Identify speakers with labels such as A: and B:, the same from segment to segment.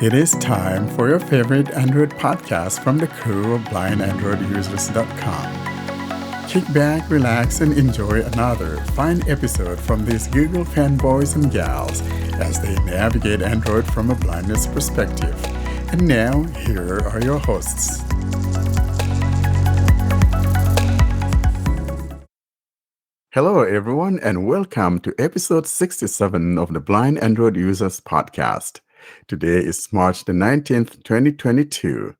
A: It is time for your favorite Android podcast from the crew of blindandroidusers.com. Kick back, relax, and enjoy another fine episode from these Google fanboys and gals as they navigate Android from a blindness perspective. And now, here are your hosts. Hello, everyone, and welcome to episode 67 of the Blind Android Users podcast. Today is March the 19th, 2022.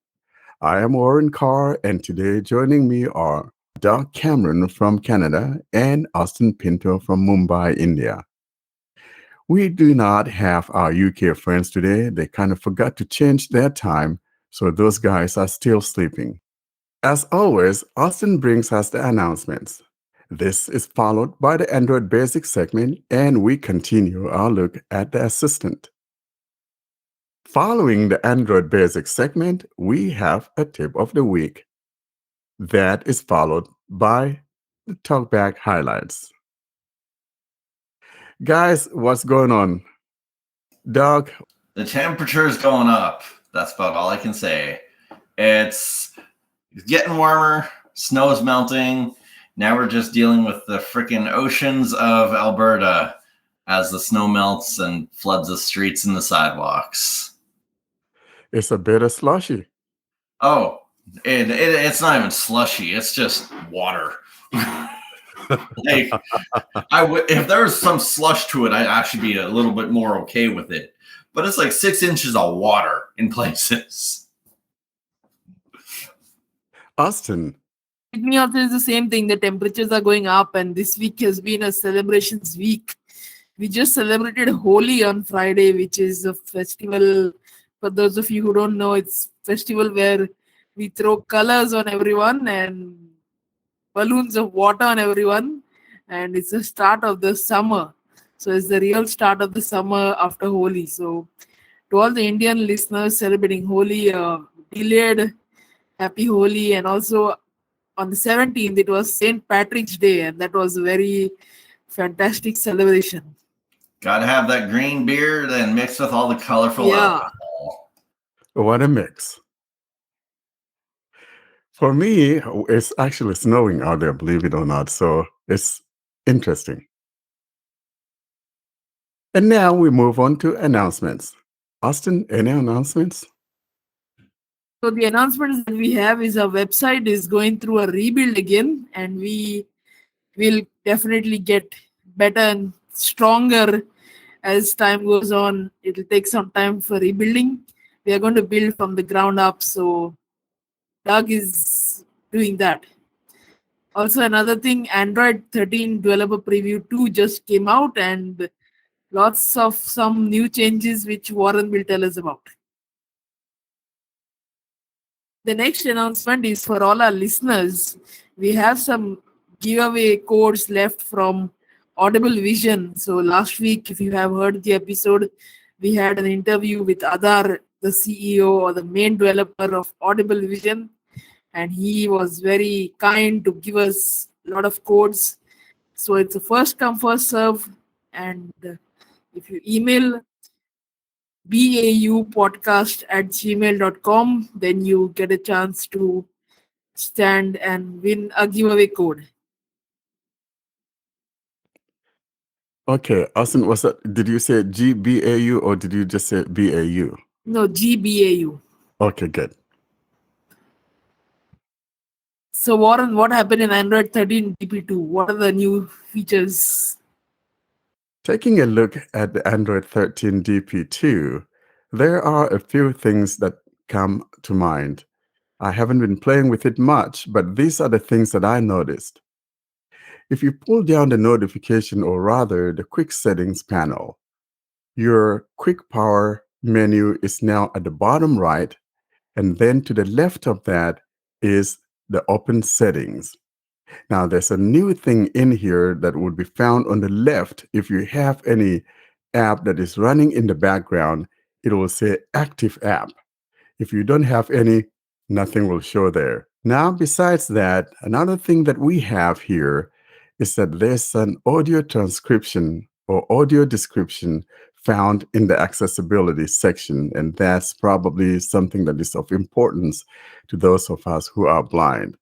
A: I am Warren Carr, and today joining me are Doug Cameron from Canada and Austin Pinto from Mumbai, India. We do not have our UK friends today. They kind of forgot to change their time, so those guys are still sleeping. As always, Austin brings us the announcements. This is followed by the Android Basics segment, and we continue our look at the assistant. Following the Android Basics segment, we have a tip of the week. That is followed by the Talkback highlights. Guys, what's going on? Doug?
B: The temperature's going up. That's about all I can say. It's getting warmer. Snow's melting. Now we're just dealing with the freaking oceans of Alberta as the snow melts and floods the streets and the sidewalks.
A: It's a bit of slushy.
B: Oh, it's not even slushy. It's just water. If there was some slush to it, I'd actually be a little bit more okay with it. But it's like 6 inches of water in places.
A: Austin.
C: Me also is the same thing. The temperatures are going up, and this week has been a celebrations week. We just celebrated Holi on Friday, which is a festival. For those of you who don't know, it's a festival where we throw colors on everyone and balloons of water on everyone, and it's the start of the summer. So it's the real start of the summer after Holi. So to all the Indian listeners celebrating Holi, delayed happy Holi, and also on the 17th, it was St. Patrick's Day, and that was a very fantastic celebration.
B: Gotta have that green beard and mixed with all the colorful alcohol.
A: What a mix. For me, it's actually snowing out there, believe it or not, so it's interesting. And now we move on to announcements. Austin, any announcements?
C: So the announcements that we have is our website is going through a rebuild again, and we will definitely get better and stronger as time goes on. It will take some time for rebuilding. We are going to build from the ground up, so Doug is doing that. Also, another thing, Android 13 Developer Preview 2 just came out, and lots of some new changes which Warren will tell us about. The next announcement is for all our listeners. We have some giveaway codes left from Audible Vision. So last week, if you have heard the episode, we had an interview with Adar, the CEO or the main developer of Audible Vision. And he was very kind to give us a lot of codes. So it's a first come, first serve. And if you email baupodcast@gmail.com, then you get a chance to stand and win a giveaway code.
A: Okay, Austin, what's that? Did you say GBAU or did you just say BAU?
C: No, GBAU.
A: Okay, good.
C: So Warren, what happened in Android 13 DP2? What are the new features?
A: Taking a look at the Android 13 DP2, there are a few things that come to mind. I haven't been playing with it much, but these are the things that I noticed. If you pull down the notification, or rather the quick settings panel, your quick power menu is now at the bottom right, and then to the left of that is the open settings. Now, there's a new thing in here that would be found on the left. If you have any app that is running in the background, it will say active app. If you don't have any, nothing will show there. Now, besides that, another thing that we have here is that there's an audio transcription or audio description found in the accessibility section, and that's probably something that is of importance to those of us who are blind.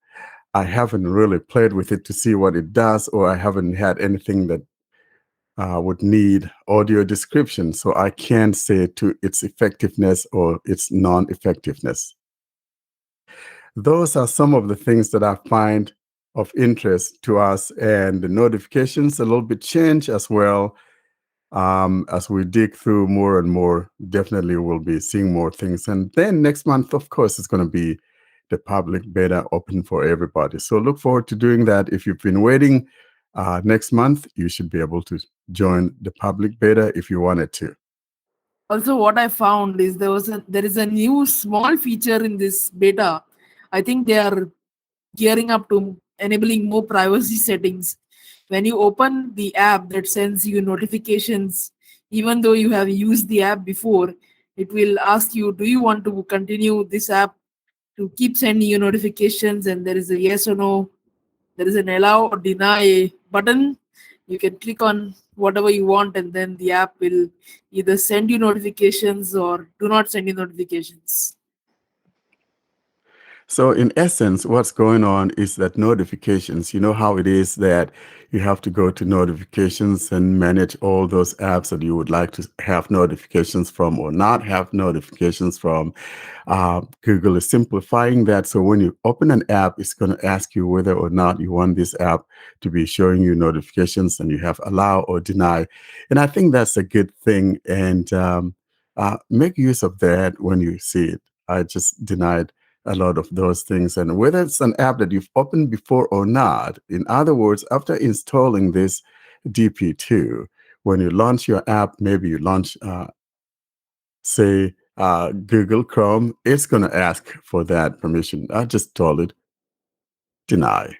A: I haven't really played with it to see what it does, or I haven't had anything that would need audio description, so I can't say to its effectiveness or its non-effectiveness. Those are some of the things that I find of interest to us, and the notifications a little bit change as well. As we dig through more and more, definitely we'll be seeing more things. And then next month, of course, it's going to be the public beta open for everybody. So look forward to doing that. If you've been waiting, next month, you should be able to join the public beta if you wanted to.
C: Also, what I found is there is a new small feature in this beta. I think they are gearing up to enabling more privacy settings. When you open the app that sends you notifications, even though you have used the app before, it will ask you, do you want to continue this app to keep sending you notifications? And there is a yes or no. There is an allow or deny button. You can click on whatever you want, and then the app will either send you notifications or do not send you notifications.
A: So in essence, what's going on is that notifications, you know how it is that you have to go to notifications and manage all those apps that you would like to have notifications from or not have notifications from. Google is simplifying that. So when you open an app, it's going to ask you whether or not you want this app to be showing you notifications, and you have allow or deny. And I think that's a good thing. And make use of that when you see it. I just denied a lot of those things, and whether it's an app that you've opened before or not. In other words, after installing this DP2, when you launch your app, maybe you launch, say, Google Chrome, it's going to ask for that permission. I just told it, deny.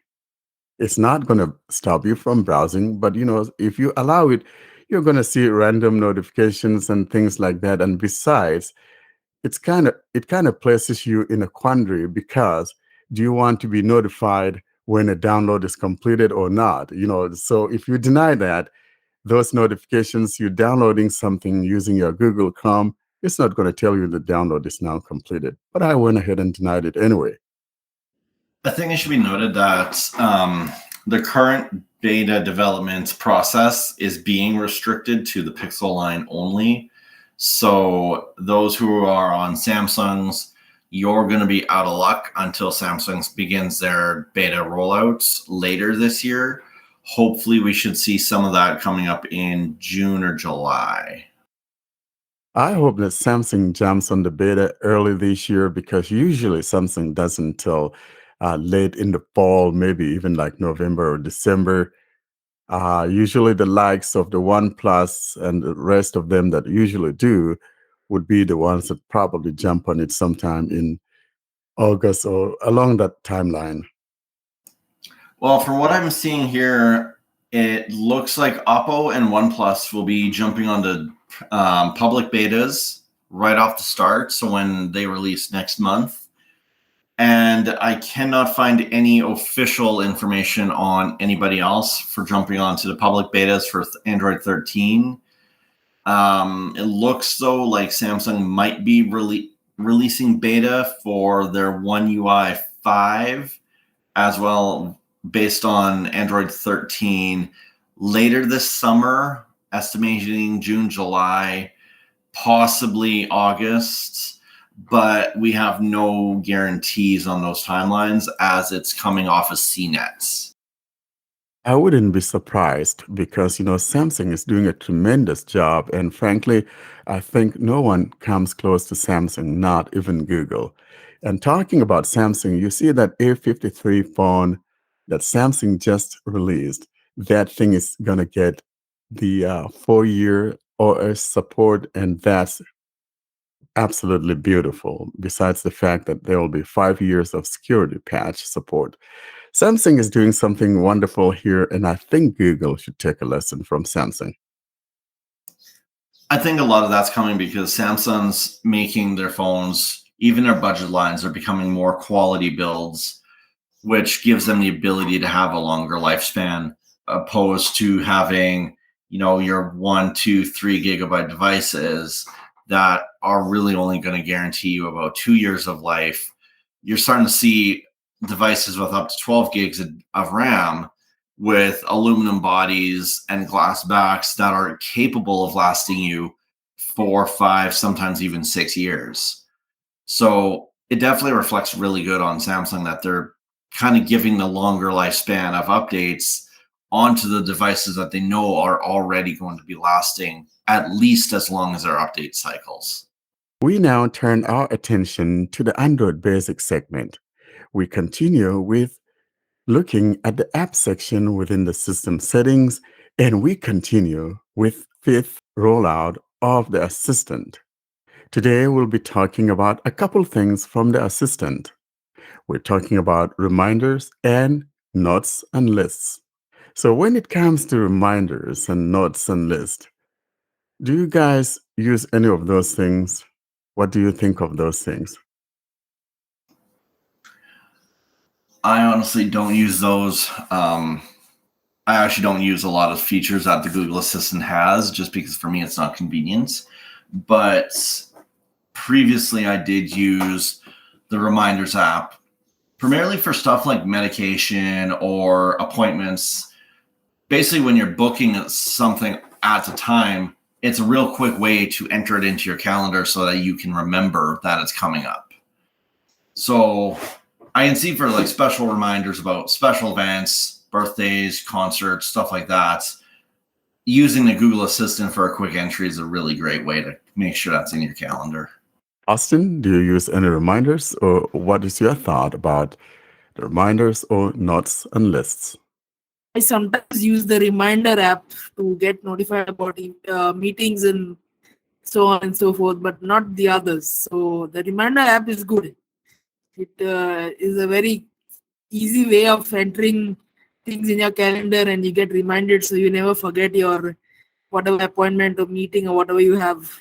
A: It's not going to stop you from browsing, but if you allow it, you're going to see random notifications and things like that. And besides, it kind of places you in a quandary, because do you want to be notified when a download is completed or not? So if you deny that, those notifications, you're downloading something using your Google Chrome, it's not going to tell you the download is now completed. But I went ahead and denied it anyway.
B: I think it should be noted that the current beta development process is being restricted to the Pixel line only. So those who are on Samsungs, you're going to be out of luck until Samsung begins their beta rollouts later this year. Hopefully, we should see some of that coming up in June or July.
A: I hope that Samsung jumps on the beta early this year, because usually Samsung doesn't until late in the fall, maybe even like November or December. Usually the likes of the OnePlus and the rest of them that usually do would be the ones that probably jump on it sometime in August or along that timeline.
B: Well, from what I'm seeing here, it looks like Oppo and OnePlus will be jumping onto public betas right off the start. So when they release next month. And I cannot find any official information on anybody else for jumping onto the public betas for Android 13. It looks though like Samsung might be releasing beta for their One UI 5 as well, based on Android 13 later this summer, estimating June, July, possibly August. But we have no guarantees on those timelines as it's coming off of CNET.
A: I wouldn't be surprised, because Samsung is doing a tremendous job, and frankly, I think no one comes close to Samsung, not even Google. And talking about Samsung, you see that A53 phone that Samsung just released. That thing is going to get the 4-year OS support, and that's absolutely beautiful, besides the fact that there will be 5 years of security patch support. Samsung is doing something wonderful here, and I think Google should take a lesson from Samsung.
B: I think a lot of that's coming because Samsung's making their phones, even their budget lines, are becoming more quality builds, which gives them the ability to have a longer lifespan, opposed to having your 1, 2, 3 gigabyte devices that are really only going to guarantee you about 2 years of life. You're starting to see devices with up to 12 gigs of RAM with aluminum bodies and glass backs that are capable of lasting you 4, 5, sometimes even 6 years. So it definitely reflects really good on Samsung that they're kind of giving the longer lifespan of updates onto the devices that they know are already going to be lasting at least as long as their update cycles.
A: We now turn our attention to the Android Basics segment. We continue with looking at the app section within the system settings, and we continue with fifth rollout of the assistant. Today, we'll be talking about a couple things from the assistant. We're talking about reminders and notes and lists. So when it comes to reminders and notes and lists, do you guys use any of those things? What do you think of those things?
B: I honestly don't use those. I actually don't use a lot of features that the Google Assistant has just because for me it's not convenient. But previously I did use the Reminders app primarily for stuff like medication or appointments. Basically, when you're booking something at a time, it's a real quick way to enter it into your calendar so that you can remember that it's coming up. So I can see for like special reminders about special events, birthdays, concerts, stuff like that. Using the Google Assistant for a quick entry is a really great way to make sure that's in your calendar.
A: Austin, do you use any reminders, or what is your thought about the reminders or notes and lists?
C: I sometimes use the reminder app to get notified about meetings and so on and so forth, but not the others. So the reminder app is good. It is a very easy way of entering things in your calendar, and you get reminded so you never forget your whatever appointment or meeting or whatever you have.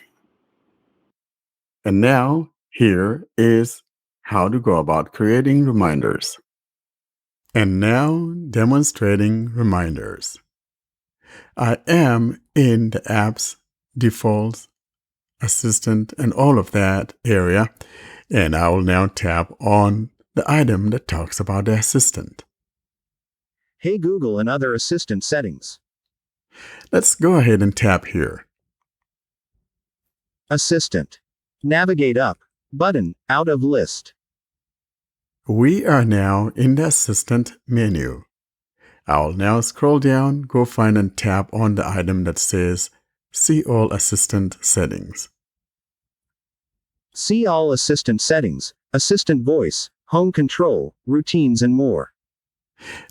A: And now, here is how to go about creating reminders. And now, demonstrating reminders. I am in the apps, defaults, assistant, and all of that area, and I will now tap on the item that talks about the assistant.
D: Hey Google and other assistant settings.
A: Let's go ahead and tap here.
D: Assistant. Navigate up. Button, out of list.
A: We are now in the assistant menu. I'll now scroll down, go find and tap on the item that says See All Assistant Settings.
D: See all assistant settings, assistant voice, home control, routines and more.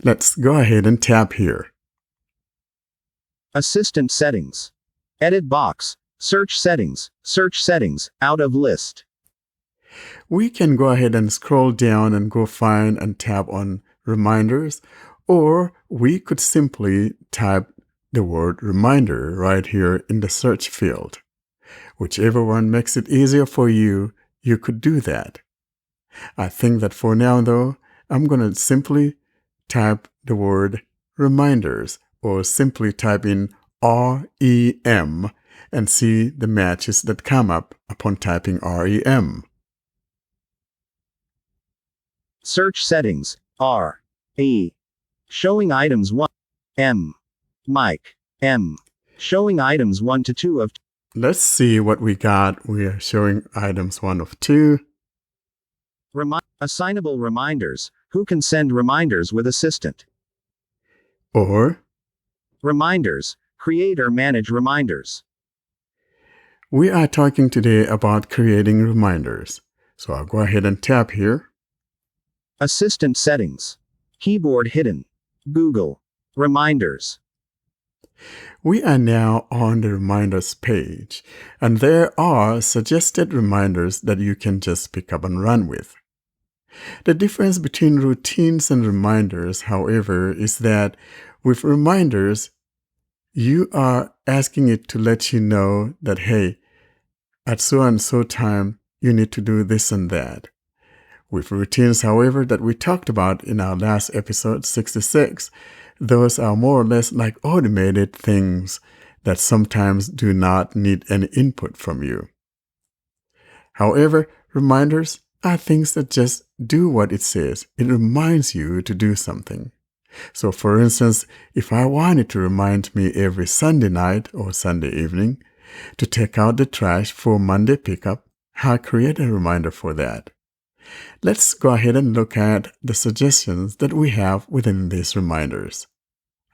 A: Let's go ahead and tap here.
D: Assistant settings. Edit box. Search settings, out of list.
A: We can go ahead and scroll down and go find and tap on reminders, or we could simply type the word reminder right here in the search field. Whichever one makes it easier for you, you could do that. I think that for now, though, I'm going to simply type the word reminders, or simply type in REM and see the matches that come up upon typing REM.
D: Search settings, R, E. Showing items 1, M. Mic, M. Showing items 1 to 2 of.
A: Let's see what we got. We are showing items 1 of 2.
D: Assignable reminders. Who can send reminders with assistant?
A: Or
D: reminders. Create or manage reminders.
A: We are talking today about creating reminders. So I'll go ahead and tap here.
D: Assistant settings. Keyboard hidden. Google. Reminders.
A: We are now on the reminders page, and there are suggested reminders that you can just pick up and run with. The difference between routines and reminders, however, is that with reminders, you are asking it to let you know that, hey, at so and so time, you need to do this and that. With routines, however, that we talked about in our last episode, 66, those are more or less like automated things that sometimes do not need any input from you. However, reminders are things that just do what it says. It reminds you to do something. So for instance, if I wanted to remind me every Sunday night or Sunday evening to take out the trash for Monday pickup, I'll create a reminder for that. Let's go ahead and look at the suggestions that we have within these reminders.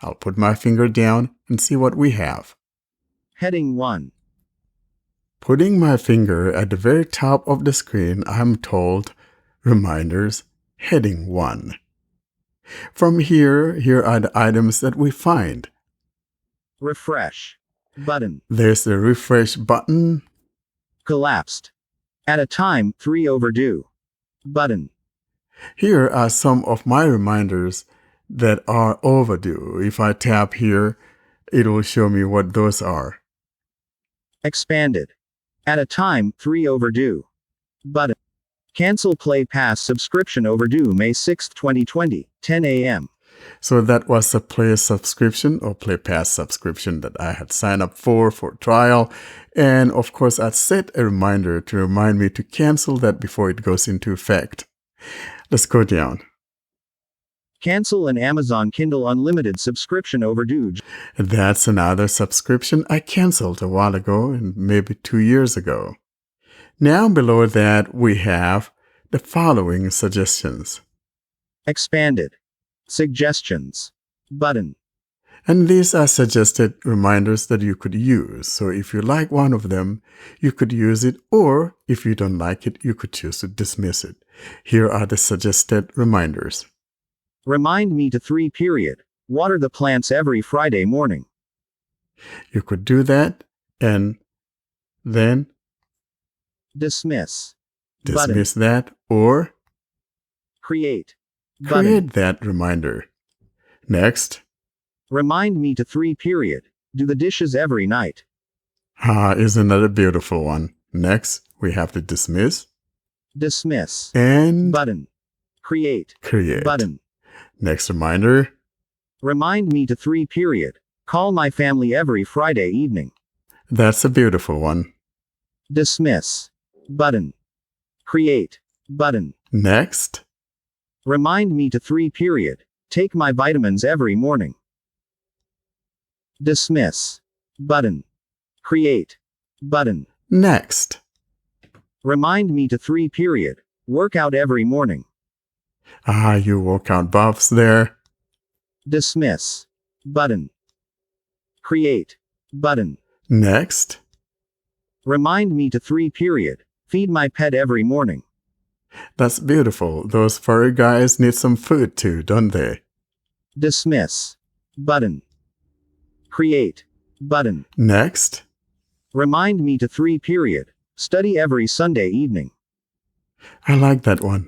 A: I'll put my finger down and see what we have.
D: Heading 1.
A: Putting my finger at the very top of the screen, I'm told Reminders, Heading 1. From here are the items that we find.
D: Refresh. Button.
A: There's the refresh button.
D: Collapsed. At a time 3 overdue. Button.
A: Here are some of my reminders that are overdue. If I tap here, it will show me what those are.
D: Expanded. At a time 3 overdue. Button. Cancel Play Pass subscription overdue May 6, 2020, 10 a.m.
A: So that was a Play subscription or Play Pass subscription that I had signed up for trial. And of course, I'd set a reminder to remind me to cancel that before it goes into effect. Let's go down.
D: Cancel an Amazon Kindle Unlimited subscription overdue.
A: That's another subscription I canceled a while ago, and maybe 2 years ago. Now below that, we have the following suggestions.
D: Expanded. Suggestions. Button.
A: And these are suggested reminders that you could use. So if you like one of them, you could use it, or if you don't like it, you could choose to dismiss it. Here are the suggested reminders.
D: Remind me to 3 period. Water the plants every Friday morning.
A: You could do that and then
D: Dismiss.
A: dismiss that or
D: Create. Button.
A: create that reminder. Next.
D: Remind me to 3 period. Do the dishes every night.
A: Isn't that a beautiful one? Next, we have to dismiss
D: Dismiss.
A: and
D: Button. Create.
A: create.
D: Button.
A: Next reminder.
D: Remind me to 3 period. Call my family every Friday evening.
A: That's a beautiful one.
D: Dismiss. Button. Create. Button.
A: Next.
D: Remind me to 3 period. Take my vitamins every morning. Dismiss. Button. Create. Button.
A: Next.
D: Remind me to 3 period. Work out every morning.
A: You workout buffs there.
D: Dismiss. Button. Create. Button.
A: Next.
D: Remind me to 3 period. Feed my pet every morning.
A: That's beautiful. Those furry guys need some food too, don't they?
D: Dismiss. Button. Create. Button.
A: Next.
D: Remind me to 3 period. Study every Sunday evening.
A: I like that one.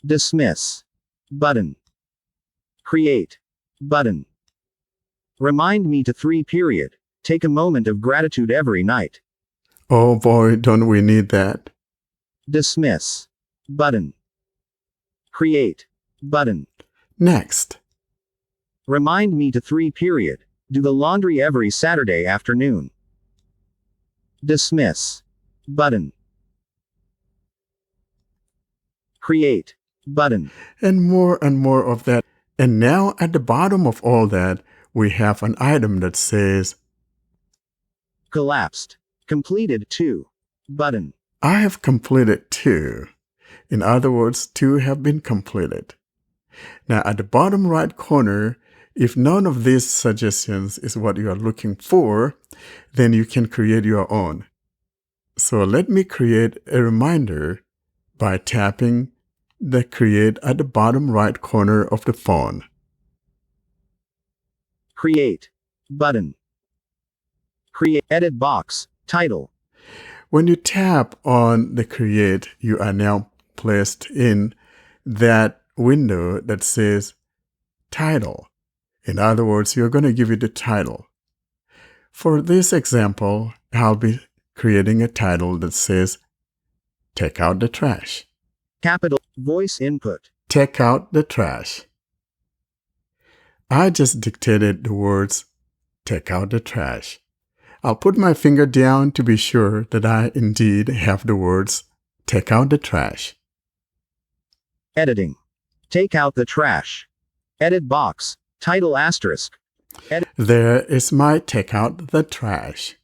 D: Dismiss. Button. Create. Button. Remind me to 3 period. Take a moment of gratitude every night.
A: Oh boy, don't we need that?
D: Dismiss. Button. Create. Button.
A: Next.
D: Remind me to 3 period. Do the laundry every Saturday afternoon. Dismiss. Button. Create. Button.
A: And more of that. And now at the bottom of all that, we have an item that says,
D: Collapsed. Completed 2. Button.
A: I have completed 2. In other words, 2 have been completed. Now at the bottom right corner, if none of these suggestions is what you are looking for, then you can create your own. So let me create a reminder by tapping the create at the bottom right corner of the phone.
D: Create. Button. Create. Edit box. Title.
A: When you tap on the create, you are now placed in that window that says title. In other words, you're going to give it a title. For this example, I'll be creating a title that says Take Out the Trash.
D: Capital. Voice input.
A: Take out the trash. I just dictated the words take out the trash. I'll put my finger down to be sure that I indeed have the words, take out the trash.
D: Editing. Take out the trash. Edit box. Title asterisk.
A: There is my take out the trash.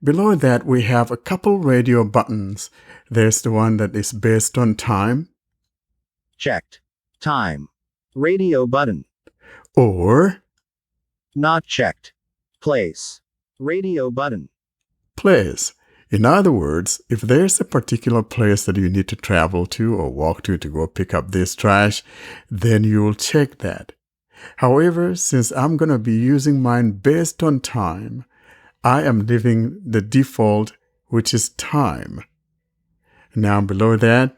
A: Below that, we have a couple radio buttons. There's the one that is based on time,
D: Checked. Time. Radio button.
A: or
D: Not checked. Place. Radio button.
A: place. In other words, if there's a particular place that you need to travel to or walk to go pick up this trash, then you'll check that. However, since I'm going to be using mine based on time, I am leaving the default, which is time. Now below that,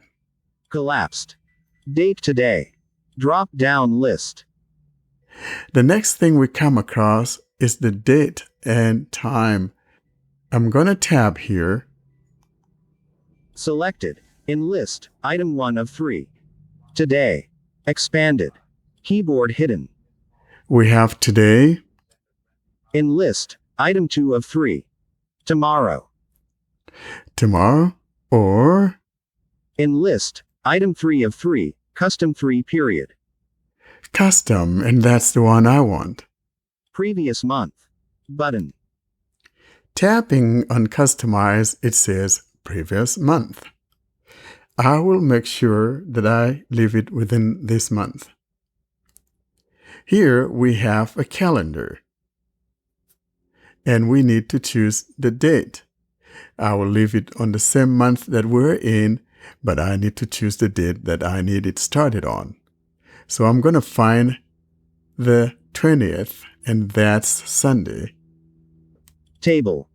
D: Collapsed. Date today. Drop down list.
A: the next thing we come across is the date and time. I'm going to tab here.
D: Selected. In list. Item 1 of 3. Today. Expanded. Keyboard hidden.
A: We have today,
D: In list. Item 2 of 3. Tomorrow.
A: tomorrow, or
D: In list. Item 3 of 3. Custom 3 period.
A: custom, and that's the one I want.
D: Previous month. Button.
A: Tapping on customize, it says previous month. I will make sure that I leave it within this month. Here we have a calendar, and we need to choose the date. I will leave it on the same month that we're in, but I need to choose the date that I need it started on. So I'm going to find the 20th, and that's Sunday.
D: Table.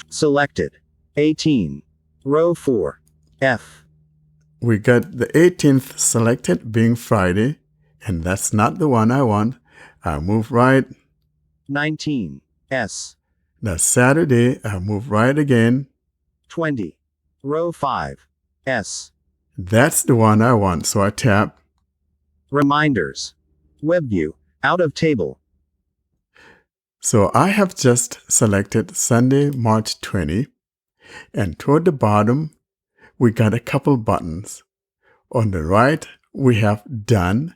D: Selected. 18. Row 4. F.
A: We got the 18th selected, being Friday, and that's not the one I want. I move right.
D: 19. S.
A: That's Saturday. I move right again.
D: 20. Row 5. S.
A: That's the one I want, so I tap.
D: Reminders. Web view. Out of table.
A: So I have just selected Sunday, March 20, and toward the bottom, we got a couple buttons. On the right, we have done,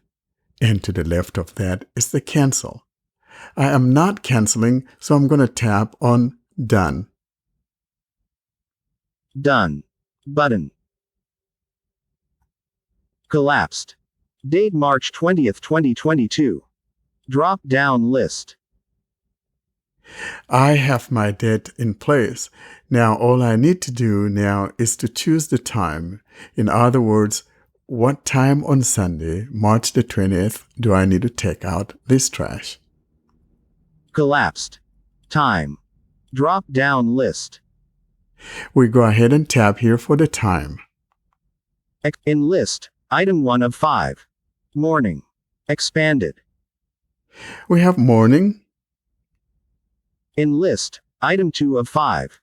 A: and to the left of that is the cancel. I am not canceling, so I'm going to tap on done.
D: Done. Button. Collapsed. Date March 20th, 2022. Drop down list.
A: I have my date in place. Now all I need to do now is to choose the time. In other words, what time on Sunday, March the 20th, do I need to take out this trash?
D: Collapsed. Time. Drop down list.
A: We go ahead and tap here for the time.
D: In list. Item 1 of 5. Morning. Expanded.
A: We have morning,
D: In list. Item 2 of 5.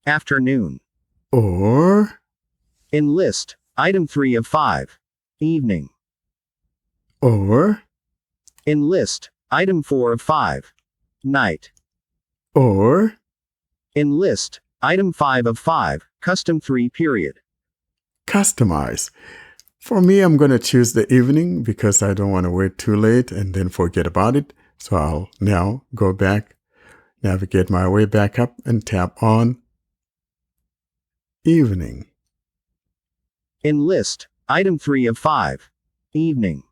D: Afternoon.
A: or
D: In list. Item 3 of 5. Evening.
A: or
D: In list. Item 4 of 5. Night.
A: or
D: In list. Item 5 of 5. Custom 3 period.
A: customize. For me, I'm going to choose the evening because I don't want to wait too late and then forget about it. So I'll now go back, navigate my way back up and tap on evening.
D: In list. Item 3 of 5. Evening.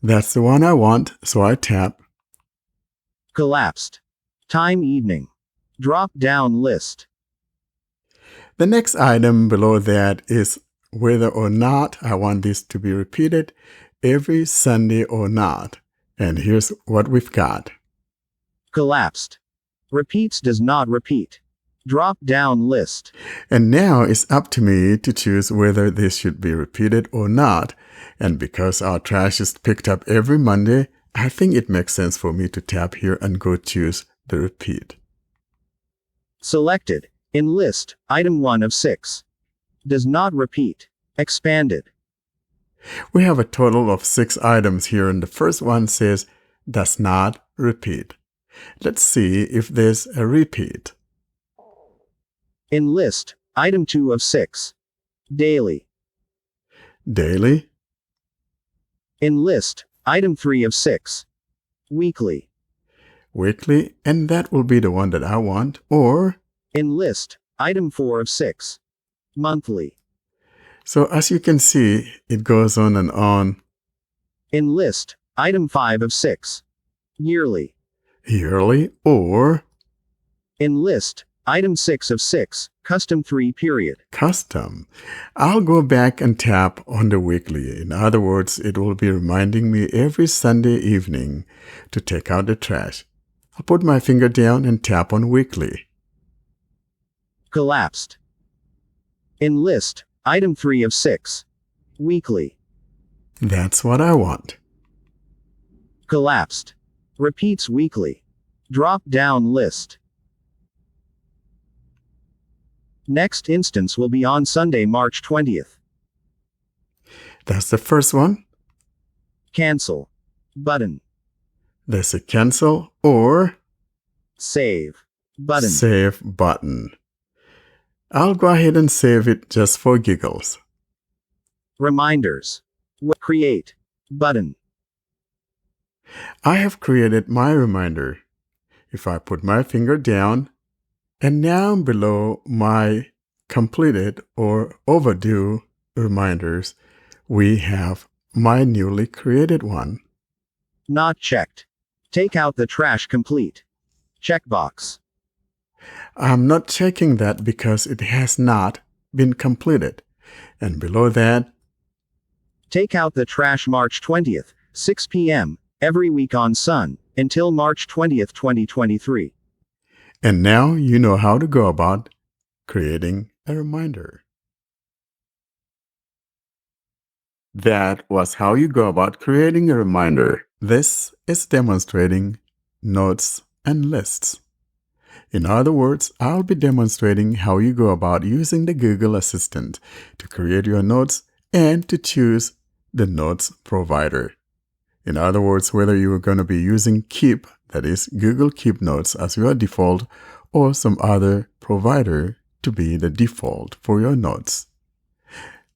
A: That's the one I want, so I tap.
D: Collapsed. Time evening. Drop down list.
A: The next item below that is whether or not I want this to be repeated every Sunday or not. And here's what we've got.
D: Collapsed. Repeats does not repeat. Drop down list.
A: And now it's up to me to choose whether this should be repeated or not. And because our trash is picked up every Monday, I think it makes sense for me to tap here and go choose the repeat.
D: Selected. In list. Item 1 of 6. Does not repeat. Expanded.
A: We have a total of 6 items here, and the first one says, does not repeat. Let's see if there's a repeat.
D: In list, item 2 of 6. Daily.
A: Daily,
D: In list, item 3 of 6. Weekly.
A: weekly, and that will be the one that I want. Or,
D: In list, item 4 of 6. Monthly.
A: so as you can see, it goes on and on.
D: In list, item 5 of 6. Yearly.
A: Yearly, or
D: In list, item 6 of 6. Custom 3 period.
A: custom. I'll go back and tap on the weekly. In other words, it will be reminding me every Sunday evening to take out the trash. I'll put my finger down and tap on weekly.
D: Collapsed. In list, item 3 of 6. Weekly.
A: That's what I want.
D: Collapsed. Repeats weekly. Drop down list. Next instance will be on Sunday, March 20th.
A: That's the first one.
D: Cancel. Button.
A: There's a cancel or
D: Save. Button.
A: save button. I'll go ahead and save it just for giggles.
D: Reminders. Create. Button.
A: I have created my reminder. If I put my finger down, and now below my completed or overdue reminders, we have my newly created one.
D: Not checked. Take out the trash complete. Checkbox.
A: I'm not checking that because it has not been completed. And below that,
D: Take out the trash March 20th, 6 p.m., every week on Sun, until March 20th, 2023.
A: and now you know how to go about creating a reminder. That was how you go about creating a reminder. This is demonstrating notes and lists. In other words, I'll be demonstrating how you go about using the Google Assistant to create your notes and to choose the notes provider. In other words, whether you are going to be using Keep, that is Google Keep Notes as your default, or some other provider to be the default for your notes.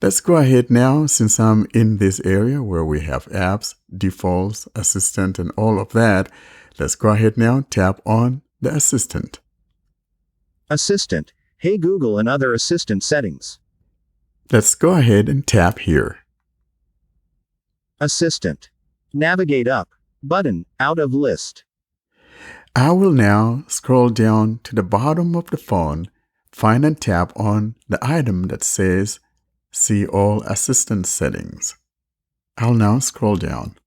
A: Let's go ahead now, since I'm in this area where we have apps, defaults, assistant, and all of that. Let's go ahead now, tap on the assistant.
D: Assistant. Hey Google and other assistant settings.
A: Let's go ahead and tap here.
D: Assistant. Navigate up. Button. Out of list.
A: I will now scroll down to the bottom of the phone, find and tap on the item that says See All Assistant Settings. I'll now scroll down.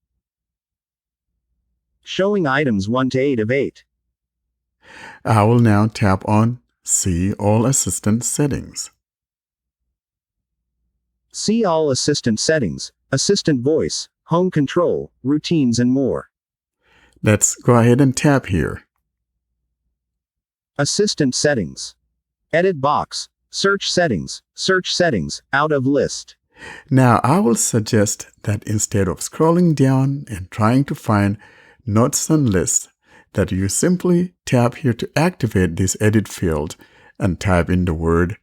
D: Showing items 1 to 8 of 8.
A: I will now tap on See All Assistant Settings.
D: See all assistant settings, assistant voice, home control, routines and more.
A: Let's go ahead and tap here.
D: Assistant settings. Edit box. Search settings, out of list.
A: Now, I will suggest that instead of scrolling down and trying to find notes and lists, that you simply tap here to activate this edit field and type in the word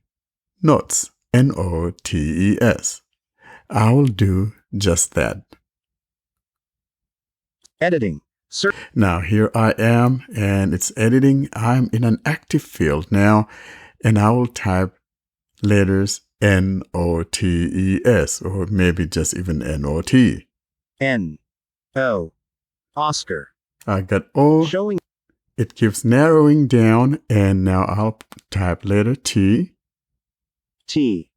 A: notes, N-O-T-E-S. I will do just that.
D: Editing. Search.
A: Now, here I am, and it's editing. I'm in an active field now, and I will type letters N-O-T-E-S, or maybe just even N-O-T.
D: N-O. Oscar.
A: I got O.
D: Showing.
A: It keeps narrowing down, and now I'll type letter T.
D: T.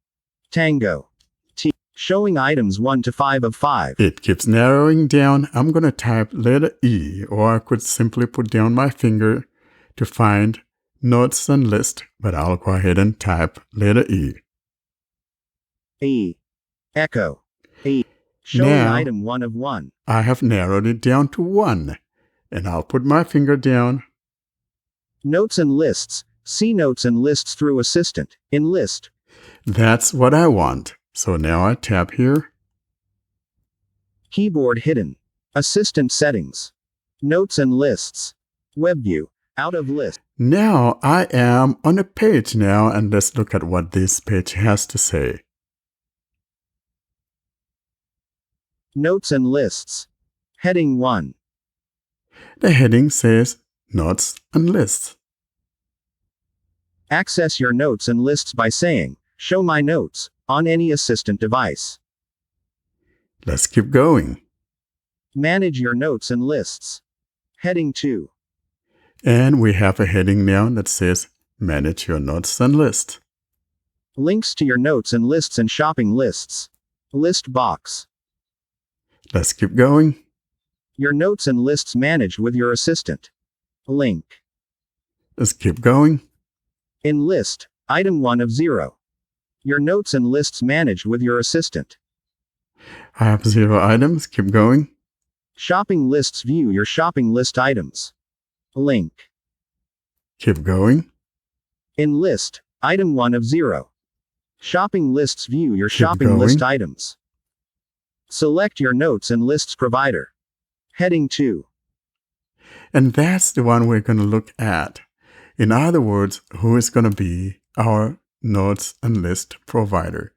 D: Tango. T. Showing items 1 to 5 of 5.
A: It keeps narrowing down. I'm going to type letter E, or I could simply put down my finger to find notes and list, but I'll go ahead and type letter E.
D: E. Echo. E. Showing
A: Now,
D: item 1 of 1.
A: I have narrowed it down to 1, and I'll put my finger down.
D: Notes and lists. See notes and lists through assistant. In list.
A: That's what I want. So now I tap here.
D: Keyboard hidden. Assistant settings. Notes and lists. Web view. Out of list.
A: Now I am on a page now, and let's look at what this page has to say.
D: Notes and lists. Heading 1.
A: The heading says Notes and Lists.
D: Access your notes and lists by saying, "Show my notes," on any assistant device.
A: Let's keep going.
D: Manage your notes and lists. Heading 2.
A: And we have a heading now that says Manage Your Notes and Lists.
D: Links to your notes and lists and shopping lists. List box.
A: Let's keep going.
D: Your notes and lists managed with your assistant. Link.
A: Let's keep going.
D: In list, item 1 of 0. Your notes and lists managed with your assistant.
A: I have 0 items. Keep going.
D: Shopping lists view your shopping list items. Link.
A: Keep going.
D: In list, item 1 of 0. Shopping lists view your
A: Keep
D: shopping list
A: going.
D: items. Select your notes and lists provider. Heading 2.
A: And that's the one we're going to look at. In other words, who is going to be our notes and list provider?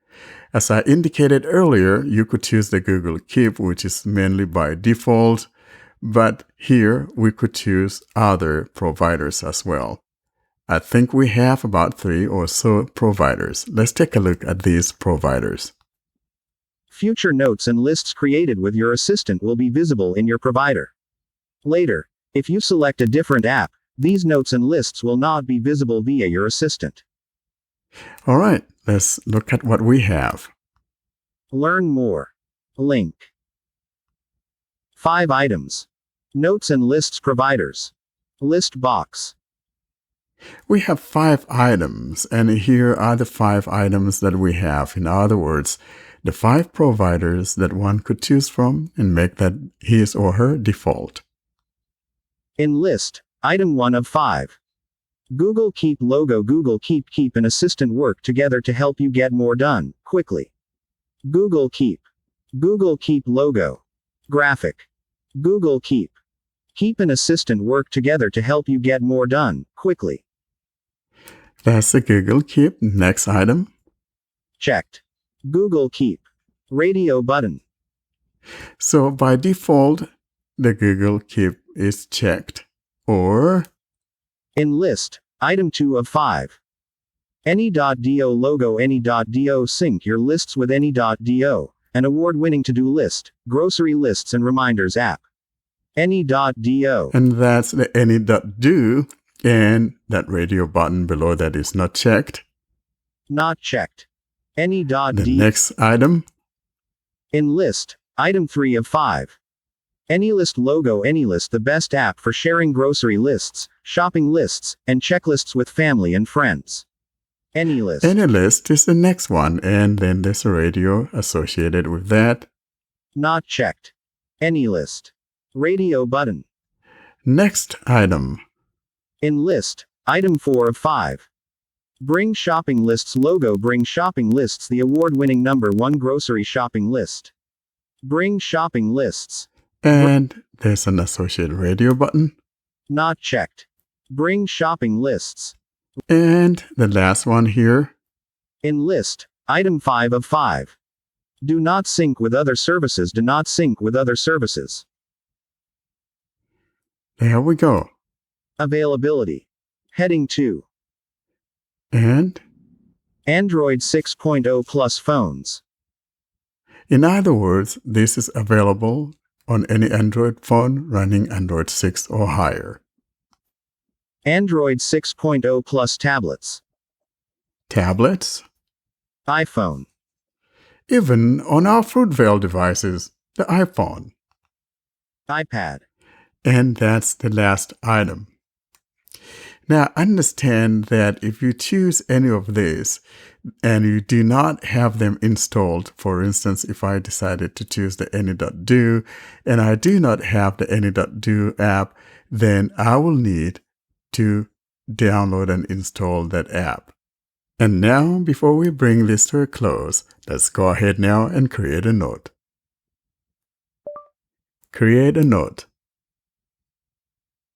A: As I indicated earlier, you could choose the Google Keep, which is mainly by default, but here we could choose other providers as well. I think we have about 3 or so providers. Let's take a look at these providers.
D: Future notes and lists created with your assistant will be visible in your provider. Later, if you select a different app, these notes and lists will not be visible via your assistant.
A: All right, let's look at what we have.
D: Learn more. Link. 5 items. Notes and lists providers. List box.
A: We have 5 items, and here are the 5 items that we have. In other words, the 5 providers that one could choose from and make that his or her default.
D: In list, item 1 of 5. Google Keep logo. Google Keep and assistant work together to help you get more done, quickly. Google Keep. Google Keep logo. Graphic. Google Keep. Keep and assistant work together to help you get more done, quickly.
A: That's the Google Keep. Next item.
D: Checked. Google Keep. Radio button.
A: So by default, the Google Keep is checked. Or
D: In list, item 2 of 5. Any.do logo. Any.do sync your lists with Any.do, an award-winning to-do list, grocery lists and reminders app. Any.do.
A: and that's the any.do, and that radio button below that is not checked.
D: Not checked. Any.do.
A: The next item.
D: In list, item 3 of 5. AnyList logo. AnyList, the best app for sharing grocery lists, shopping lists, and checklists with family and friends. AnyList.
A: AnyList is the next one, and then there's a radio associated with that.
D: Not checked. AnyList. Radio button.
A: Next item.
D: In list, item 4 of 5. Bring shopping lists logo. Bring shopping lists, the award-winning #1 grocery shopping list. Bring shopping lists.
A: And there's an associated radio button.
D: Not checked. Bring shopping lists.
A: And the last one here.
D: In list, item 5 of 5. Do not sync with other services. Do not sync with other services.
A: There we go.
D: Availability. Heading 2.
A: And
D: Android 6.0 plus phones.
A: in other words, this is available on any Android phone running Android 6 or higher.
D: Android 6.0 plus tablets.
A: Tablets,
D: iPhone.
A: even on our Fruitvale devices, the iPhone.
D: iPad.
A: And that's the last item. Now, understand that if you choose any of these and you do not have them installed, for instance, if I decided to choose the Any.do and I do not have the Any.do app, then I will need to download and install that app. And now, before we bring this to a close, let's go ahead now and create a note. Create a note.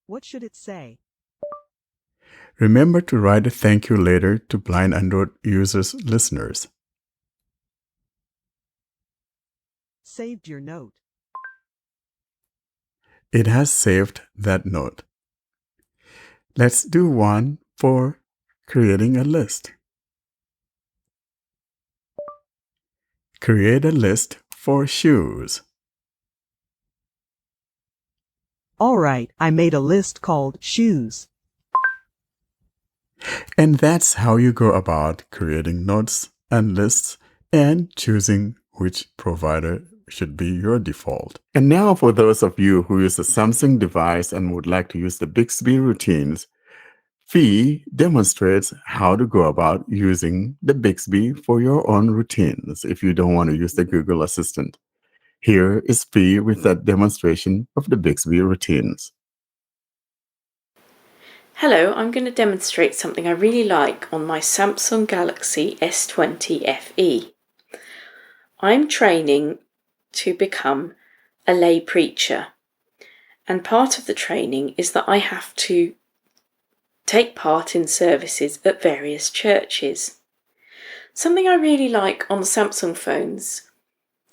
E: What should it say?
A: Remember to write a thank you later to blind Android users listeners.
E: Saved your note.
A: It has saved that note. Let's do one for creating a list. Create a list for shoes.
E: All right, I made a list called shoes.
A: And that's how you go about creating notes and lists and choosing which provider should be your default. And now for those of you who use a Samsung device and would like to use the Bixby Routines, Fee demonstrates how to go about using the Bixby for your own routines if you don't want to use the Google Assistant. Here is Fee with that demonstration of the Bixby Routines.
F: Hello, I'm going to demonstrate something I really like on my Samsung Galaxy S20 FE. I'm training to become a lay preacher, and part of the training is that I have to take part in services at various churches. Something I really like on the Samsung phones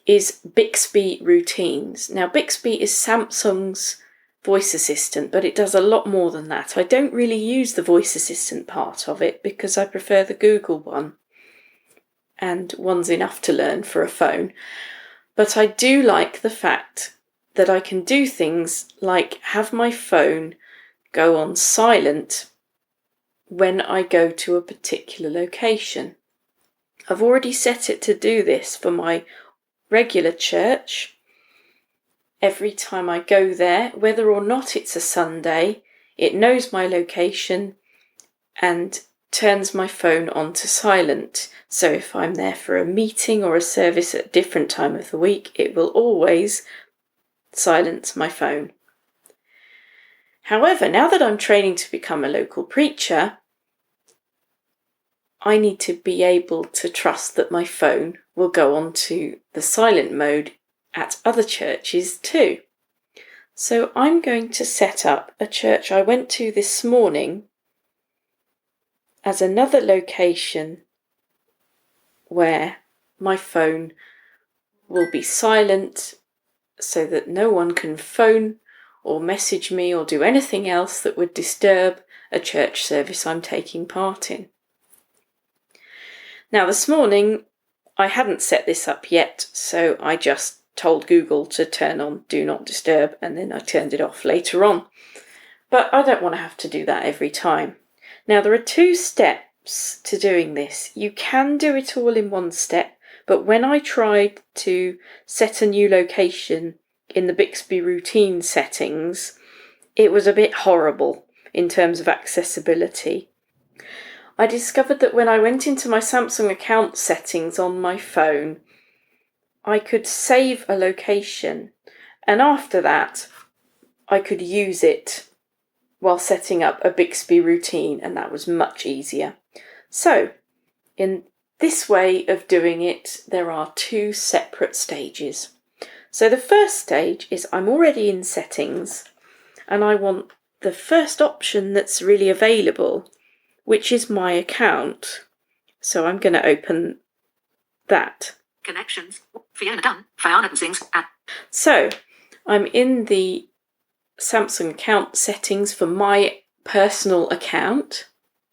F: is Bixby Routines. Now, Bixby is Samsung's voice assistant, but it does a lot more than that. I don't really use the voice assistant part of it because I prefer the Google one, and one's enough to learn for a phone. But I do like the fact that I can do things like have my phone go on silent when I go to a particular location. I've already set it to do this for my regular church. Every time I go there, whether or not it's a Sunday, it knows my location and turns my phone onto silent. So if I'm there for a meeting or a service at a different time of the week, it will always silence my phone. However, now that I'm training to become a local preacher, I need to be able to trust that my phone will go on to the silent mode at other churches too. So I'm going to set up a church I went to this morning as another location where my phone will be silent so that no one can phone or message me or do anything else that would disturb a church service I'm taking part in. Now, this morning I hadn't set this up yet, so I just told Google to turn on Do Not Disturb, and then I turned it off later on. But I don't want to have to do that every time. Now, there are 2 steps to doing this. You can do it all in one step, but when I tried to set a new location in the Bixby Routine settings, it was a bit horrible in terms of accessibility. I discovered that when I went into my Samsung account settings on my phone, I could save a location, and after that I could use it while setting up a Bixby routine, and that was much easier. So, in this way of doing it, there are 2 separate stages. So the first stage is I'm already in settings, and I want the first option that's really available, which is my account. So I'm going to open that.
G: Connections. Fiona Dunn. Fiona Sings.
F: So I'm in the Samsung account settings for my personal account.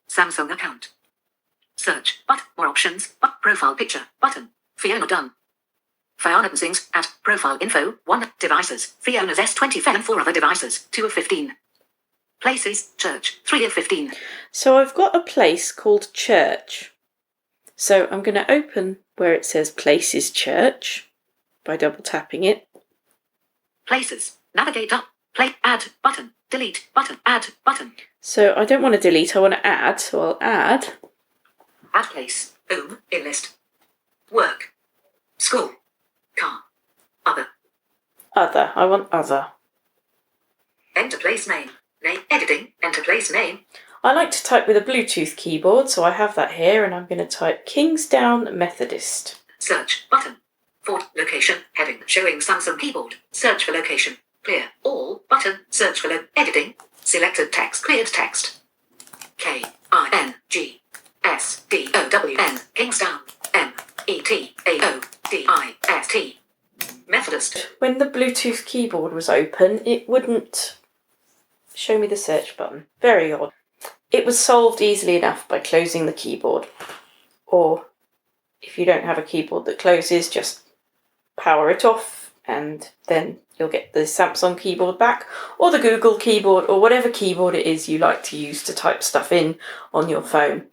G: Samsung account. Search. But more options. But profile picture. Button. Fiona Dunn. Fiona Sings. Profile info. 1 devices. Fiona's S20 and 4 other devices. 2 of 15. Places. Church. 3 of 15.
F: So I've got a place called Church. So I'm going to open where it says Places Church by double tapping it.
G: Places. Navigate up. Play. Add. Button. Delete. Button. Add. Button.
F: So I don't want to delete, I want to add. So I'll add.
G: Add place. Home. In list. Work. School. Car. Other.
F: Other. I want other.
G: Enter place name. Name. Editing. Enter place name.
F: I like to type with a Bluetooth keyboard, so I have that here, and I'm going to type Kingsdown Methodist.
G: Search. Button. For location. Heading. Showing Samsung keyboard. Search for location. Clear. All. Button. Search for editing. Selected text. Cleared text. Kingsdown. Kingstown. Methodist. Methodist.
F: When the Bluetooth keyboard was open, it wouldn't show me the search button. Very odd. It was solved easily enough by closing the keyboard. Or, if you don't have a keyboard that closes, just power it off and then you'll get the Samsung keyboard back, or the Google keyboard, or whatever keyboard it is you like to use to type stuff in on your phone.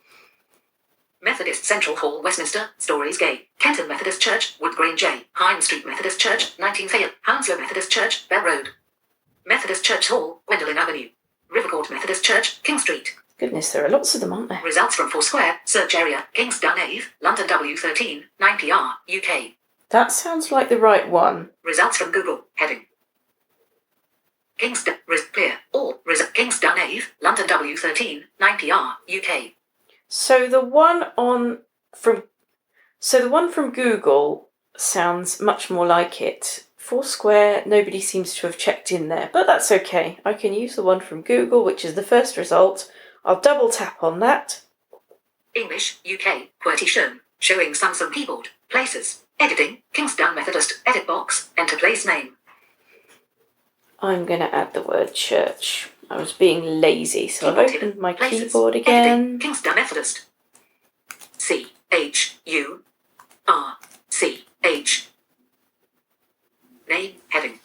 G: Methodist Central Hall, Westminster, Stories Gate, Kenton Methodist Church, Wood Green J, Hines Street Methodist Church, 19 Fayette, Hounslow Methodist Church, Bell Road. Methodist Church Hall, Gwendolyn Avenue. Rivercourt Methodist Church, King Street.
F: Goodness, there are lots of them, aren't there?
G: Results from Foursquare, search area, Kingsdown Ave, London W13, 9PR, UK.
F: That sounds like the right one.
G: Results from Google, heading. Kingsdown, clear, all, Kingsdown Ave, London W13, 9PR, UK.
F: So the one from Google sounds much more like it. Foursquare, nobody seems to have checked in there, but that's okay. I can use the one from Google, which is the first result. I'll double tap on that.
G: English, UK, QWERTY shown, showing Samsung keyboard, places, editing, Kingsdown Methodist, edit box, enter place name.
F: I'm going to add the word church. I was being lazy, so
G: Keyboard
F: I've opened
G: hidden.
F: my
G: Places.
F: keyboard
G: Editing.
F: again.
G: Kingsdown Methodist. CHURCH. Name, heading.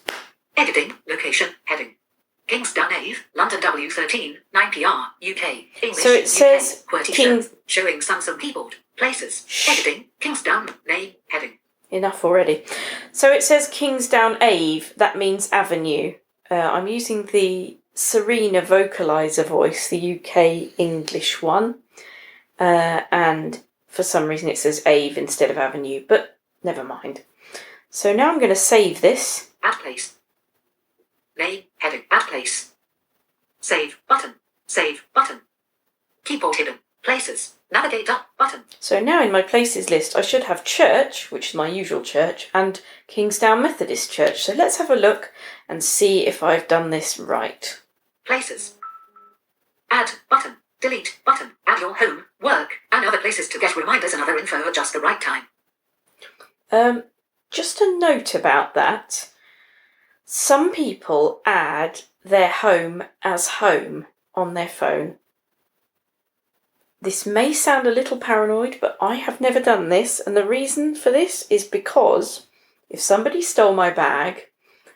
G: Editing, location, heading. Kingsdown Ave, London W13, 9PR, UK. English,
F: So it says
G: UK, QWERTY
F: King-
G: shown, showing Samsung keyboard, places, editing, Kingsdown, name, heading.
F: Enough already. So it says Kingsdown Ave. That means avenue. I'm using the Serena vocalizer voice, the UK English one. And for some reason it says Ave instead of avenue, but never mind. So now I'm going to save this.
G: Add place. Name, heading, add place. Save, button. Save, button. Keyboard hidden. Places. Navigate up, button.
F: So now in my places list I should have church, which is my usual church, and Kingsdown Methodist Church. So let's have a look and see if I've done this right.
G: Places. Add, button. Delete, button. Add your home, work, and other places to get reminders and other info at just the right time.
F: Just a note about that. Some people add their home as home on their phone. This may sound a little paranoid, but I have never done this, and the reason for this is because if somebody stole my bag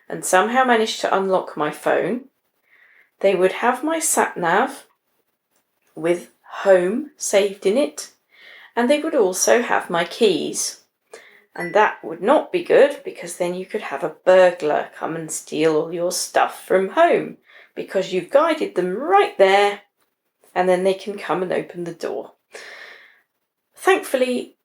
F: and somehow managed to unlock my phone, they would have my sat-nav with home saved in it, and they would also have my keys. And that would not be good, because then you could have a burglar come and steal all your stuff from home, because you've guided them right there, and then they can come and open the door. Thankfully,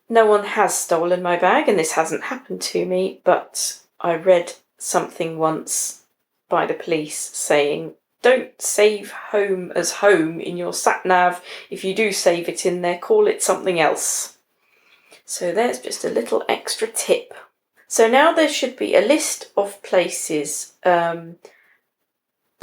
F: no one has stolen my bag, and this hasn't happened to me, but I read something once by the police saying, don't save home as home in your sat-nav. If you do save it in there, call it something else. So there's just a little extra tip. So now there should be a list of places. The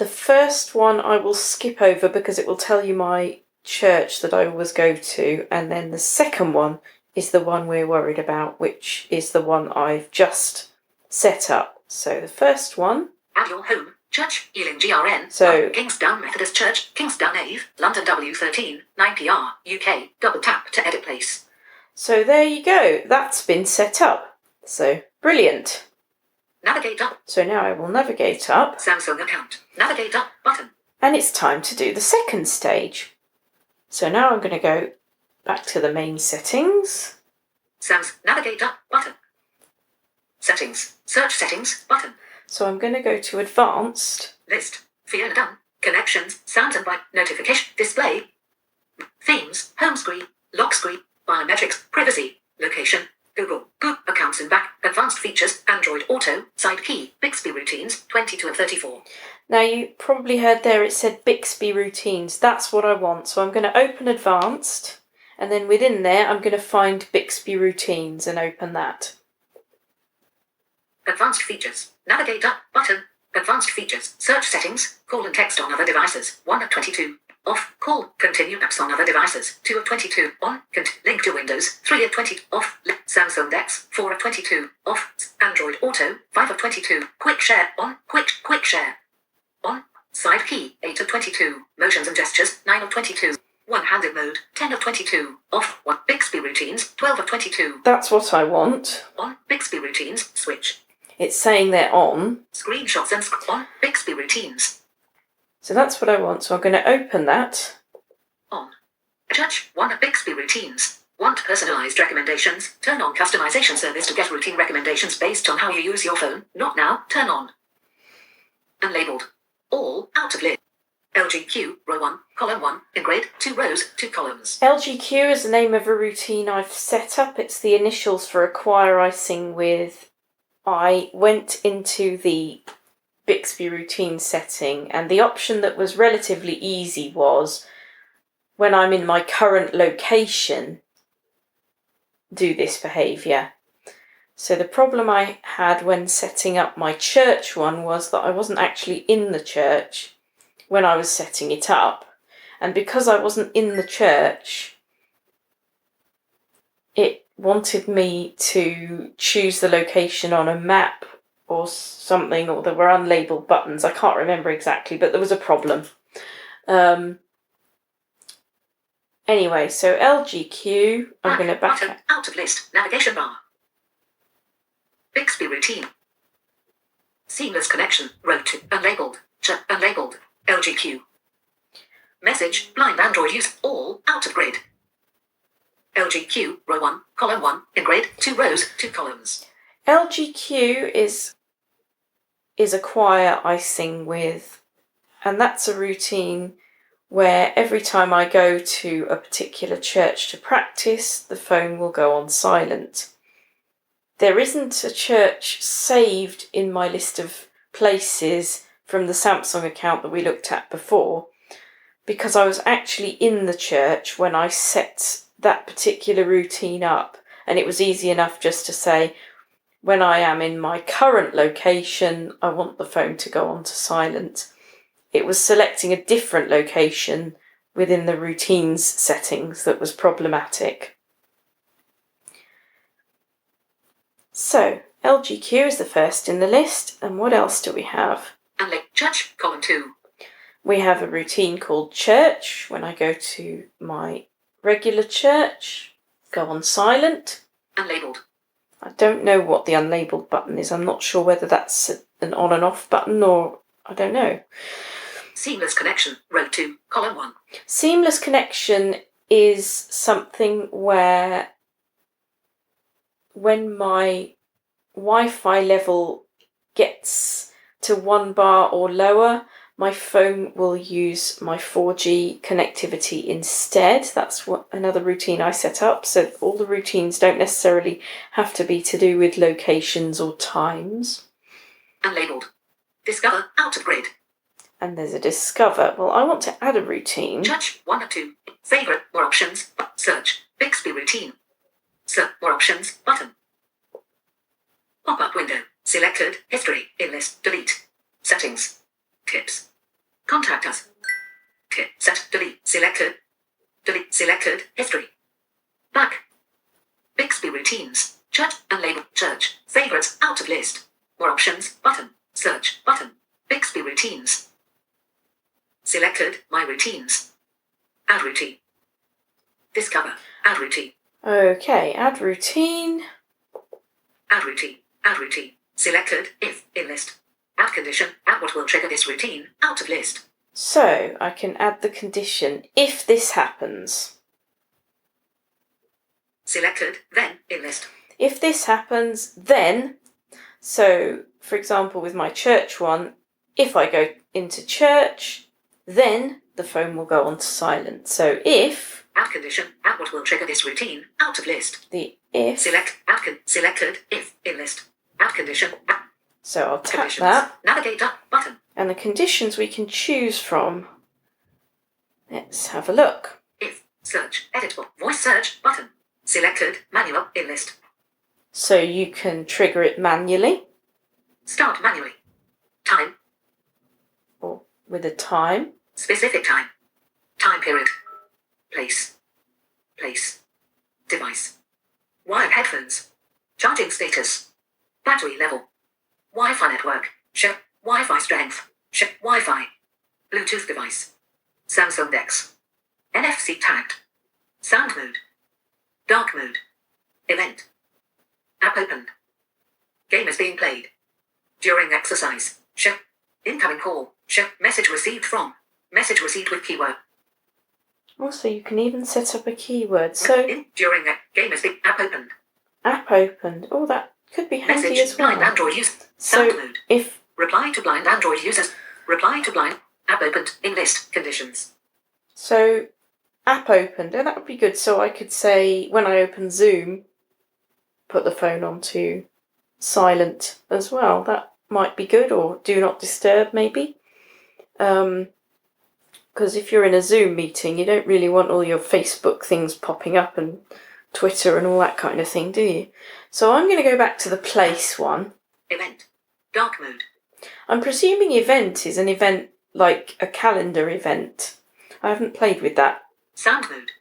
F: first one I will skip over because it will tell you my church that I always go to. And then the second one is the one we're worried about, which is the one I've just set up. So the first one.
G: Add your home, church, Ealing GRN.
F: So
G: Kingsdown Methodist Church, Kingsdown Ave, London W13, 9PR, UK. Double tap to edit place.
F: So there you go, that's been set up. So brilliant.
G: Navigate up.
F: So now I will navigate up.
G: Samsung account. Navigate up button.
F: And it's time to do the second stage. So now I'm going to go back to the main settings.
G: Navigate up button. Settings. Search settings button.
F: So I'm going to go to advanced.
G: List. Fiona Dunn. Connections. Sounds and by notification. Display. Themes. Home screen. Lock screen. Biometrics, privacy, location, Google accounts and back, advanced features, Android Auto, side key, Bixby Routines, 22 and 34.
F: Now you probably heard there it said Bixby Routines. That's what I want. So I'm going to open advanced, and then within there I'm going to find Bixby Routines and open that.
G: Advanced features, navigate up button, Advanced features. Search settings. Call and text on other devices. 1 of 22. Off. Call. Continue apps on other devices. 2 of 22. On. Link to Windows. 3 of 20. Off. Samsung DeX. 4 of 22. Off. Android Auto. 5 of 22. Quick share. On. Quick share. On. Side key. 8 of 22. Motions and gestures. 9 of 22. One-handed mode. 10 of 22. Off. 1. Bixby Routines. 12 of 22.
F: That's what I want.
G: On. Bixby Routines. Switch.
F: It's saying they're on.
G: Screenshots and on. Bixby Routines.
F: So that's what I want. So I'm going to open that.
G: On. Touch 1 of Bixby Routines. Want personalized recommendations? Turn on customization service to get routine recommendations based on how you use your phone. Not now. Turn on. Unlabeled. All out of list. LGQ, row 1, column 1, in grid, 2 rows, 2 columns.
F: LGQ is the name of a routine I've set up. It's the initials for Acquire I Sing With. I went into the Bixby routine setting, and the option that was relatively easy was, when I'm in my current location, do this behaviour. So the problem I had when setting up my church one was that I wasn't actually in the church when I was setting it up. And because I wasn't in the church, it wanted me to choose the location on a map or something, or there were unlabeled buttons. I can't remember exactly, but there was a problem. Anyway, so LGQ, I'm going to back
G: button, out of list, navigation bar. Bixby routine. Seamless connection, row 2, unlabeled, unlabeled, LGQ. Message, blind Android use, all, out of grid. LGQ, row 1, column 1, in grid, 2 rows, 2 columns.
F: LGQ is a choir I sing with, and that's a routine where every time I go to a particular church to practice, the phone will go on silent. There isn't a church saved in my list of places from the Samsung account that we looked at before, because I was actually in the church when I set that particular routine up, and it was easy enough just to say, when I am in my current location, I want the phone to go on to silent. It was selecting a different location within the routines settings that was problematic. So, LGQ is the first in the list, and what else do we have?
G: Church, column 2.
F: We have a routine called church. When I go to my regular church, go on silent.
G: Unlabeled.
F: I don't know what the unlabeled button is. I'm not sure whether that's an on and off button or I don't know.
G: Seamless connection, row 2, column 1.
F: Seamless connection is something where when my Wi-Fi level gets to 1 bar or lower, my phone will use my 4G connectivity instead. That's what another routine I set up. So all the routines don't necessarily have to be to do with locations or times.
G: Unlabeled. Discover, out of grid.
F: And there's a discover. Well, I want to add a routine.
G: Church, 1 of 2. Favorite, more options. Search, Bixby routine. Search, more options, button. Pop-up window. Selected, history, in list, delete. Settings. Tips. Contact us. Tip, set, delete, selected. Delete, selected, history. Back. Bixby routines. Church, unlabeled, church. Favorites, out of list. More options, button. Search, button. Bixby routines. Selected, my routines. Add routine. Discover, add routine.
F: Okay, add routine.
G: Add routine, add routine. Selected, if, in list. Add condition, add what will trigger this routine, out of list.
F: So I can add the condition, if this happens.
G: Selected, then, in list.
F: If this happens, then, so for example with my church one, if I go into church, then the phone will go on to silent. So if...
G: Add condition, add what will trigger this routine, out of list.
F: The if...
G: Select, selected, if, in list. Add condition, add.
F: So I'll tap
G: Conditions.
F: that.
G: Navigate up, button.
F: And the conditions we can choose from. Let's have a look.
G: If, search, editable, voice search, button. Selected, manual, in list.
F: So you can trigger it manually.
G: Start manually. Time,
F: with a time.
G: Specific time. Time period. Place. Place. Device. Wired headphones. Charging status. Battery level. Wi-Fi network. Show. Wi-Fi strength. Show. Wi-Fi. Bluetooth device. Samsung DeX. NFC tagged. Sound mode. Dark mode. Event. App opened. Game is being played. During exercise. Show. Incoming call. Show. Message received from. Message received with keyword.
F: Also, you can even set up a keyword. So,
G: During a game is being app opened.
F: app opened. Oh, that could be handy
G: Message.
F: as well.
G: Blind Android user.
F: So,
G: Sound mode.
F: if
G: Reply to blind Android users. Reply to blind. App opened. In list. Conditions.
F: so app opened, and that would be good. So I could say when I open Zoom, put the phone onto silent as well. That might be good, or do not disturb maybe. Because if you're in a Zoom meeting, you don't really want all your Facebook things popping up and Twitter and all that kind of thing, do you? So I'm going to go back to the place one.
G: Event. Dark mode.
F: I'm presuming event is an event like a calendar event. I haven't played with that.
G: Sound mode.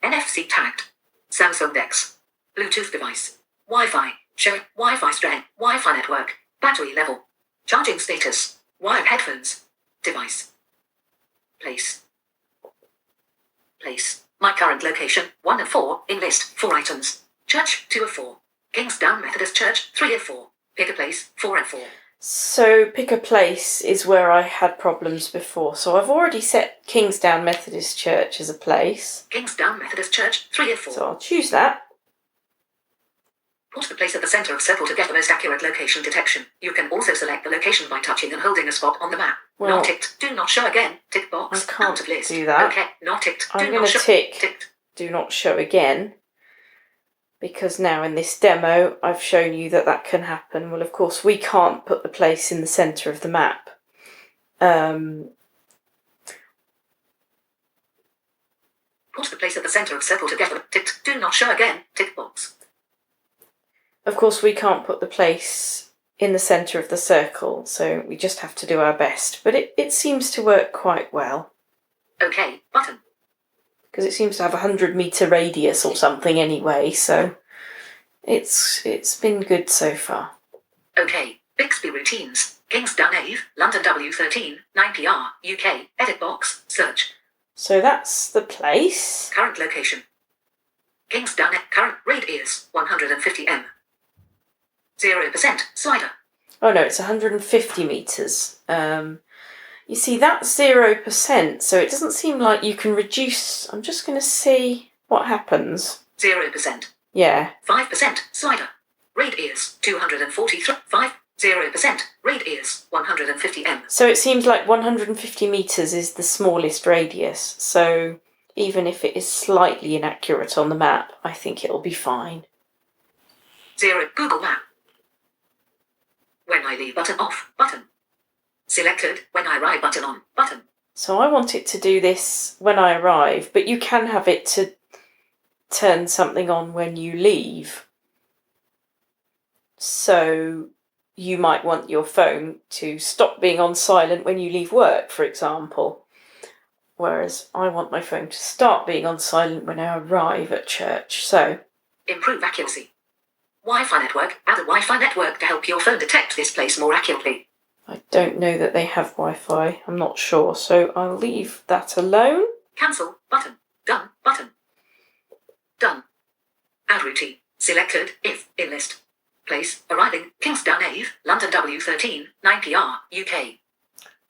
G: NFC tagged. Samsung DeX. Bluetooth device. Wi-Fi. Show. Wi-Fi strength. Wi-Fi network. Battery level. Charging status. Wired headphones. Device. Place. Place. My current location. 1 of 4. In list. 4 items. Church. 2 of 4. Kingsdown Methodist Church. 3 of 4. Pick a place. 4 of 4.
F: So pick a place is where I had problems before. So I've already set Kingsdown Methodist Church as a place.
G: Kingsdown Methodist Church. 3 of 4.
F: So I'll choose that.
G: Put the place at the center of circle to get the most accurate location detection. You can also select the location by touching and holding a spot on the map.
F: Well,
G: not ticked. Do not show again. Tick box.
F: I can't
G: Out of list.
F: do that.
G: Okay. Not ticked.
F: I'm
G: Do
F: going
G: not
F: to
G: show.
F: tick
G: Ticked.
F: do not show again, because now in this demo I've shown you that that can happen. Well, of course we can't put the place in the centre of the map.
G: Put the place at the center of circle to get the ticked. Do not show again. Tick box.
F: Of course we can't put the place in the centre of the circle, so we just have to do our best. But it seems to work quite well,
G: Okay. Button.
F: because it seems to have a 100-metre radius or something anyway, so it's been good so far.
G: Okay. Bixby Routines. Kingsdown Ave. London W13. 9PR. UK. Edit box. Search.
F: So that's the place.
G: Current location. Kingsdown. Current radius. 150 m. 0% slider.
F: Oh no, it's 150 metres. You see, that's 0%, so it doesn't seem like you can reduce. I'm just going to see what happens.
G: 0%.
F: Yeah.
G: 5% slider. Radius 243. 5. 0%. Radius 150 m.
F: So it seems like 150 metres is the smallest radius, so even if it is slightly inaccurate on the map, I think it'll be fine.
G: 0. Google Map. When I leave button off. Button. Selected. When I arrive button on. Button.
F: So I want it to do this when I arrive, but you can have it to turn something on when you leave. So you might want your phone to stop being on silent when you leave work, for example. Whereas I want my phone to start being on silent when I arrive at church. So
G: Improve accuracy. Wi-Fi network. Add a Wi-Fi network to help your phone detect this place more accurately.
F: I don't know that they have Wi-Fi. I'm not sure. So I'll leave that alone.
G: Cancel. Button. Done. Button. Done. Add routine. Selected. If. In list. Place. Arriving. Kingsdown Ave. London W13. 9PR. UK.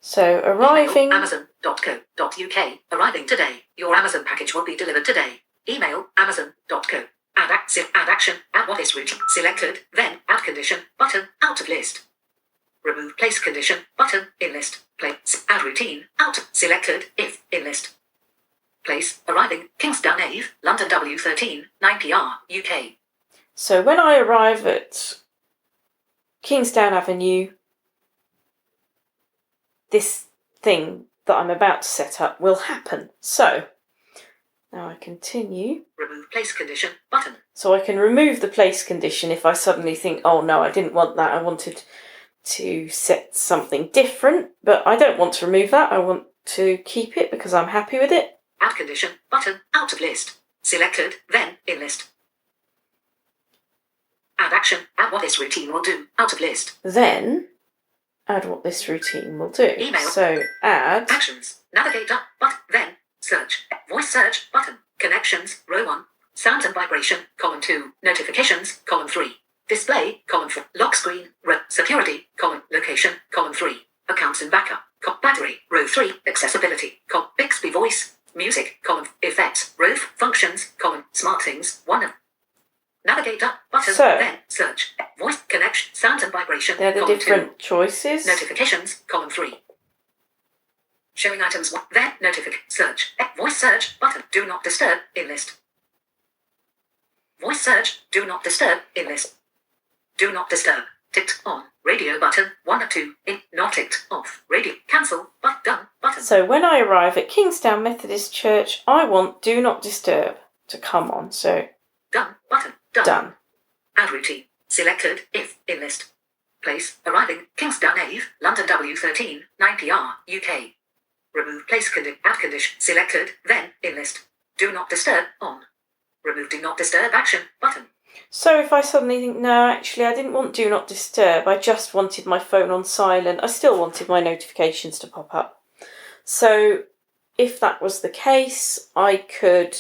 F: So arriving.
G: Email, Amazon.co.uk. Arriving today. Your Amazon package will be delivered today. Email. Amazon.co. Add action. Add what is routine. Selected. Then add condition. Button. Out of list. Remove place condition. Button. In list. Place. Add routine. Out. Selected. If. In list. Place. Arriving. Kingsdown Ave. London W13. 9PR. UK.
F: So when I arrive at Kingsdown Avenue, this thing that I'm about to set up will happen. So now I continue.
G: Remove place condition. Button.
F: So I can remove the place condition if I suddenly think, oh no, I didn't want that. I wanted to set something different, but I don't want to remove that. I want to keep it because I'm happy with it.
G: Add condition button out of list. Selected, then in list. Add action, add what this routine will do, out of list.
F: Then add what this routine will do.
G: Email.
F: So add
G: Actions, navigate up, but then search, voice search button, connections, row 1, sounds and vibration, column 2, notifications, column 3, display, column 4, lock screen, row, security, column, location, column 3, accounts and backup, battery, row 3, accessibility, column, Bixby voice, music, column, effects, row, functions, column, smart things, 1 of. Navigate up, button,
F: So-
G: then search, voice, connection, sounds and vibration,
F: they're the
G: column
F: different
G: 2,
F: choices.
G: notifications, column 3. Showing items, then search, voice search, button, do not disturb, in list. Voice search, do not disturb, in list. Do not disturb, ticked on, radio button, 1 of 2, in, not ticked off, radio, cancel, but done, button.
F: So when I arrive at Kingstown Methodist Church, I want Do Not Disturb to come on. So
G: Done, button, done.
F: done.
G: Add routine, selected, if, in list. Place, arriving, Kingsdown Ave, London W13, 9PR, UK. Remove place add condition, selected, then, in list. Do not disturb, on. Remove do not disturb action, button.
F: So if I suddenly think, no, actually I didn't want Do Not Disturb, I just wanted my phone on silent, I still wanted my notifications to pop up. So if that was the case, I could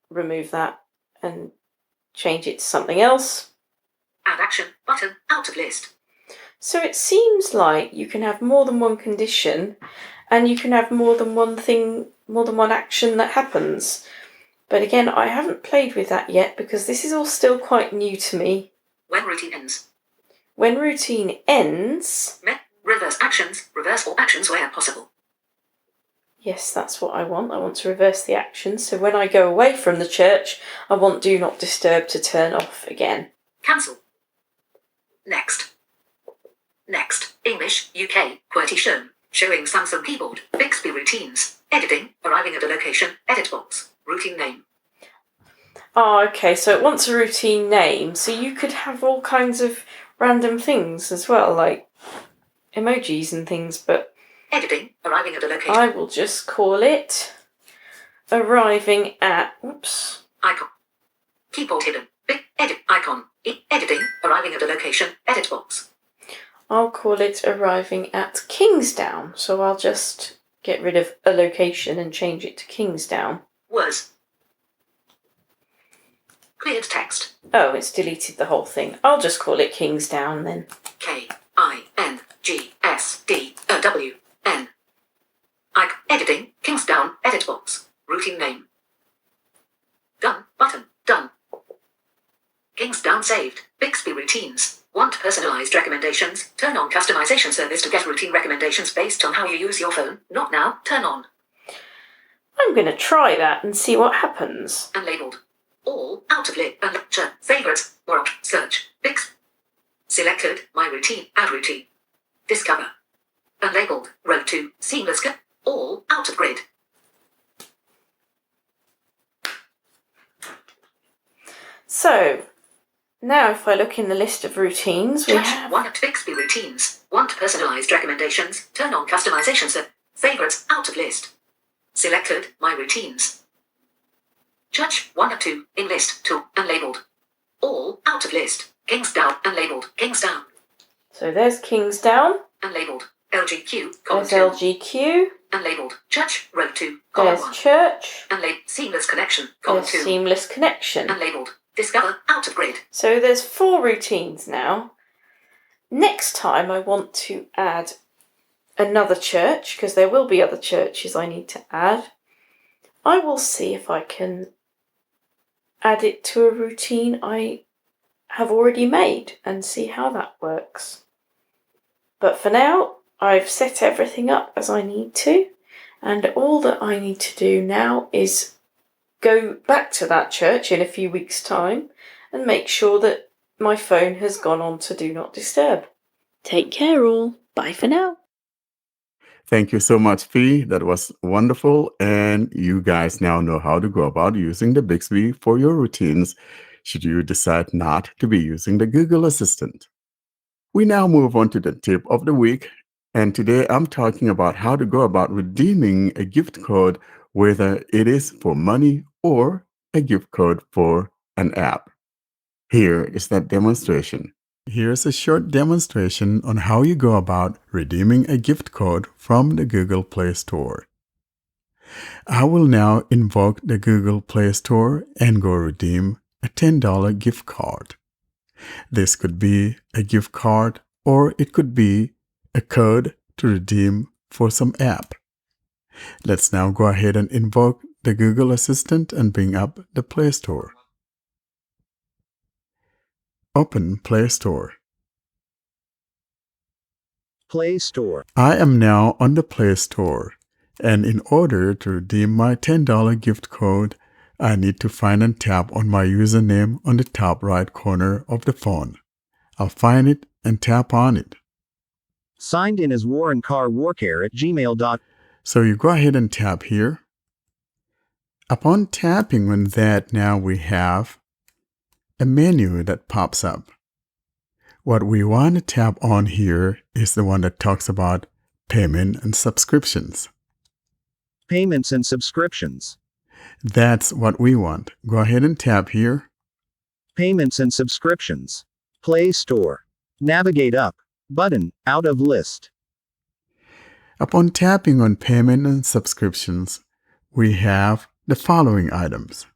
F: remove that and change it to something else.
G: Add action, button, out of list.
F: So it seems like you can have more than one condition and you can have more than one thing, more than one action that happens. But again, I haven't played with that yet because this is all still quite new to me.
G: When routine ends.
F: When routine ends,
G: Reverse actions, reverse all actions where possible.
F: yes, that's what I want. I want to reverse the action. So when I go away from the church, I want Do Not Disturb to turn off again.
G: Cancel. Next. Next. English, UK, QWERTY shown. Showing Samsung keyboard. Bixby Routines. Editing. Arriving at a location. Edit box. Routine name.
F: Oh, okay, so it wants a routine name. So you could have all kinds of random things as well, like emojis and things, but
G: Editing. Arriving at a location.
F: I will just call it Arriving at... Oops.
G: Icon. Keyboard hidden. Edit. Icon. Editing. Arriving at a location. Edit box.
F: I'll call it Arriving at Kingsdown. So I'll just get rid of a location and change it to Kingsdown.
G: Words. Cleared text.
F: Oh, it's deleted the whole thing. I'll just call it Kingsdown then.
G: KINGSDOWN. Editing. Kingsdown. Edit box. Routine name. Done. Button. Done. Kingsdown saved. Bixby Routines. Want personalized recommendations? Turn on customization service to get routine recommendations based on how you use your phone. Not now. Turn on.
F: I'm going to try that and see what happens.
G: Unlabeled. All out of list. Favorites. More search. Bix. Selected. My routine. Add routine. Discover. Unlabeled. Row 2. Seamless. All out of grid.
F: So, now if I look in the list of routines, we
G: Touch
F: have...
G: 1 at Bixby Routines. Want personalized recommendations? Turn on customization set. Favorites out of list. Selected. My routines. Touch 1 of 2 in list 2 unlabeled. All out of list. Kingsdown unlabeled. Kingsdown
F: So there's Kingsdown,
G: unlabeled. LGQ column
F: there's
G: 2
F: LGQ,
G: unlabeled. Touch row 2 column
F: there's
G: 1
F: Church,
G: unlabeled. Seamless connection column
F: there's
G: 2
F: Seamless Connection.
G: unlabeled. Discover out of grid.
F: So there's 4 routines now. Next time I want to add another church, because there will be other churches I need to add. I will see if I can add it to a routine I have already made and see how that works. But for now, I've set everything up as I need to, and all that I need to do now is go back to that church in a few weeks' time and make sure that my phone has gone on to Do Not Disturb. Take care all. Bye for now.
A: Thank you so much, Fee. That was wonderful. And you guys now know how to go about using the Bixby for your routines should you decide not to be using the Google Assistant. We now move on to the tip of the week, and today I'm talking about how to go about redeeming a gift code, whether it is for money or a gift code for an app. Here is that demonstration. Here's a short demonstration on how you go about redeeming a gift code from the Google Play Store. I will now invoke the Google Play Store and go redeem a $10 gift card. This could be a gift card or it could be a code to redeem for some app. Let's now go ahead and invoke the Google Assistant and bring up the Play Store. Open Play Store.
D: Play Store.
A: I am now on the Play Store, and in order to redeem my $10 gift code, I need to find and tap on my username on the top right corner of the phone. I'll find it and tap on it.
D: Signed in as Warren Carr Warcare at gmail.com.
A: So you go ahead and tap here. Upon tapping on that, now we have a menu that pops up. What we want to tap on here is the one that talks about payment and subscriptions.
D: Payments and subscriptions.
A: That's what we want. Go ahead and tap here.
D: Payments and subscriptions. Play Store. Navigate up. Button. Out of list.
A: Upon tapping on payment and subscriptions, we have the following items.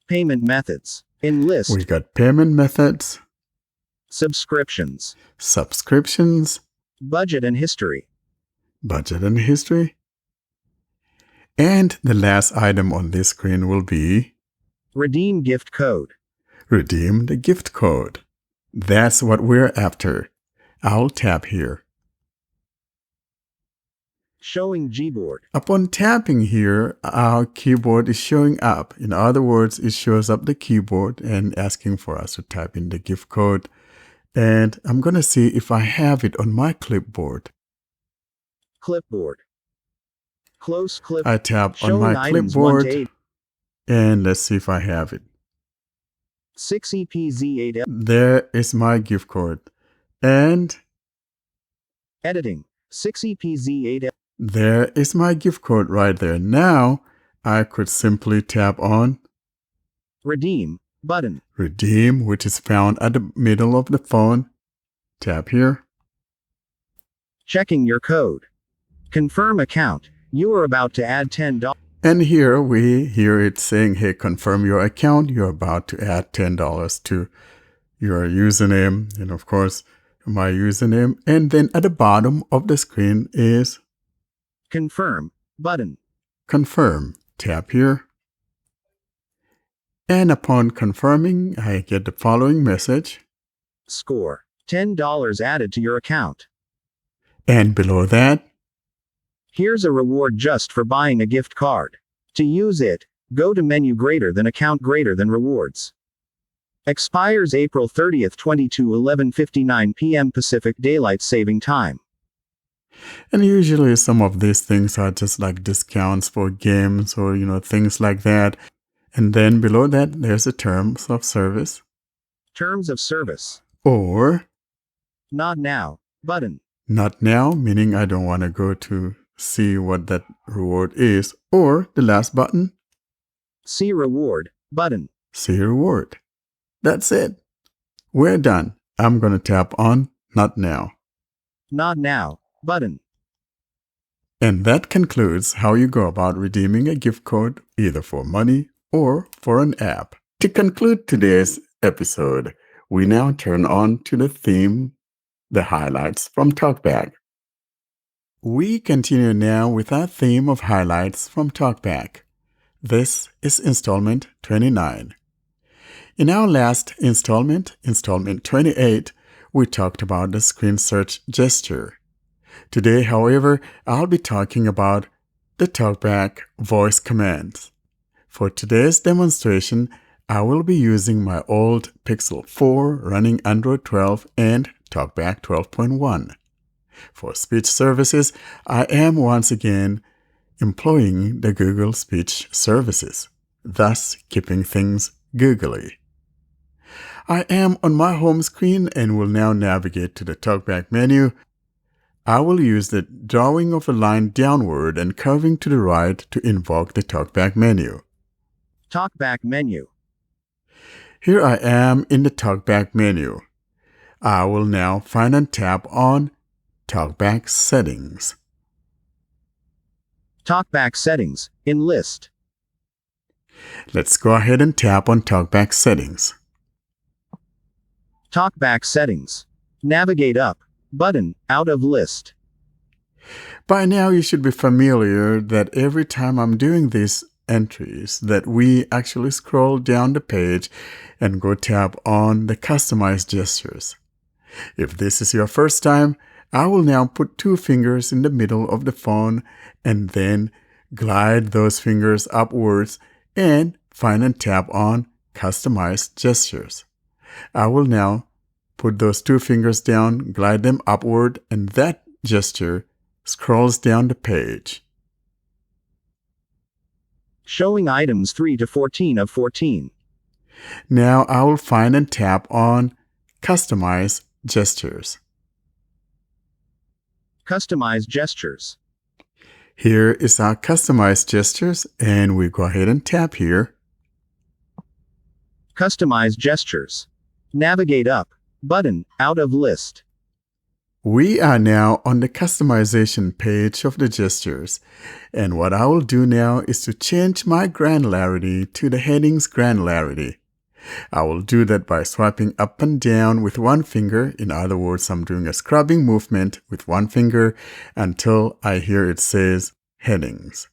D: Payment methods. In list.
A: We got payment methods,
D: Subscriptions.
A: subscriptions,
D: Budget and history.
A: budget and history. And the last item on this screen will be
D: Redeem gift code.
A: redeem the gift code. That's what we're after. I'll tap here.
D: Showing Gboard.
A: Upon tapping here, our keyboard is showing up. In other words, it shows up the keyboard and asking for us to type in the gift code. And I'm going to see if I have it on my clipboard.
D: Clipboard. Close clip.
A: I tap on
D: Showing
A: my
D: items 1 to
A: clipboard
D: 8.
A: and let's see if I have it.
D: 6EPZ8L.
A: There is my gift code. And
D: Editing. 6EPZ8L.
A: there is my gift code right there. Now, I could simply tap on
D: Redeem. Button.
A: redeem, which is found at the middle of the phone. Tap here.
D: Checking your code. Confirm account. You are about to add $10.
A: And here we hear it saying, hey, confirm your account. You're about to add $10 to your username. And of course, my username. And then at the bottom of the screen is
D: Confirm. Button.
A: confirm. Tap here. And upon confirming, I get the following message.
D: Score. $10 added to your account.
A: And below that,
D: Here's a reward just for buying a gift card. To use it, go to menu greater than account greater than rewards. Expires April 30th, 11:59 p.m. Pacific Daylight Saving Time.
A: and usually some of these things are just like discounts for games or, things like that. And then below that, there's the terms of service
D: Terms of service.
A: or
D: Not now. Button.
A: not now, meaning I don't want to go to see what that reward is, or the last button,
D: See reward. Button.
A: see reward. That's it. We're done. I'm going to tap on not now.
D: Not now. Button.
A: And that concludes how you go about redeeming a gift code either for money or for an app. To conclude today's episode, we now turn on to the theme, the highlights from Talkback. We continue now with our theme of highlights from Talkback. This is installment 29. In our last installment, installment 28, we talked about the screen search gesture. Today, however, I'll be talking about the Talkback voice commands. For today's demonstration, I will be using my old Pixel 4 running Android 12 and Talkback 12.1. For speech services, I am once again employing the Google Speech Services, thus keeping things googly. I am on my home screen and will now navigate to the Talkback menu. I will use the drawing of a line downward and curving to the right to invoke the Talkback menu.
D: Talkback menu.
A: Here I am in the Talkback menu. I will now find and tap on Talkback settings.
D: Talkback settings, in list.
A: Let's go ahead and tap on Talkback settings.
D: Talkback settings. Navigate up, button, out of list.
A: By now you should be familiar that every time I'm doing these entries that we actually scroll down the page and go tap on the Customize Gestures. If this is your first time, I will now put 2 fingers in the middle of the phone and then glide those fingers upwards and find and tap on Customize Gestures. I will now put those 2 fingers down, glide them upward, and that gesture scrolls down the page.
D: Showing items 3 to 14 of 14.
A: Now I will find and tap on Customize Gestures.
D: Customize gestures.
A: Here is our Customize Gestures, and we go ahead and tap here.
D: Customize gestures. Navigate up, button, out of list.
A: We are now on the customization page of the gestures, and what I will do now is to change my granularity to the heading's granularity. I will do that by swiping up and down with 1 finger. In other words, I'm doing a scrubbing movement with 1 finger until I hear it says headings.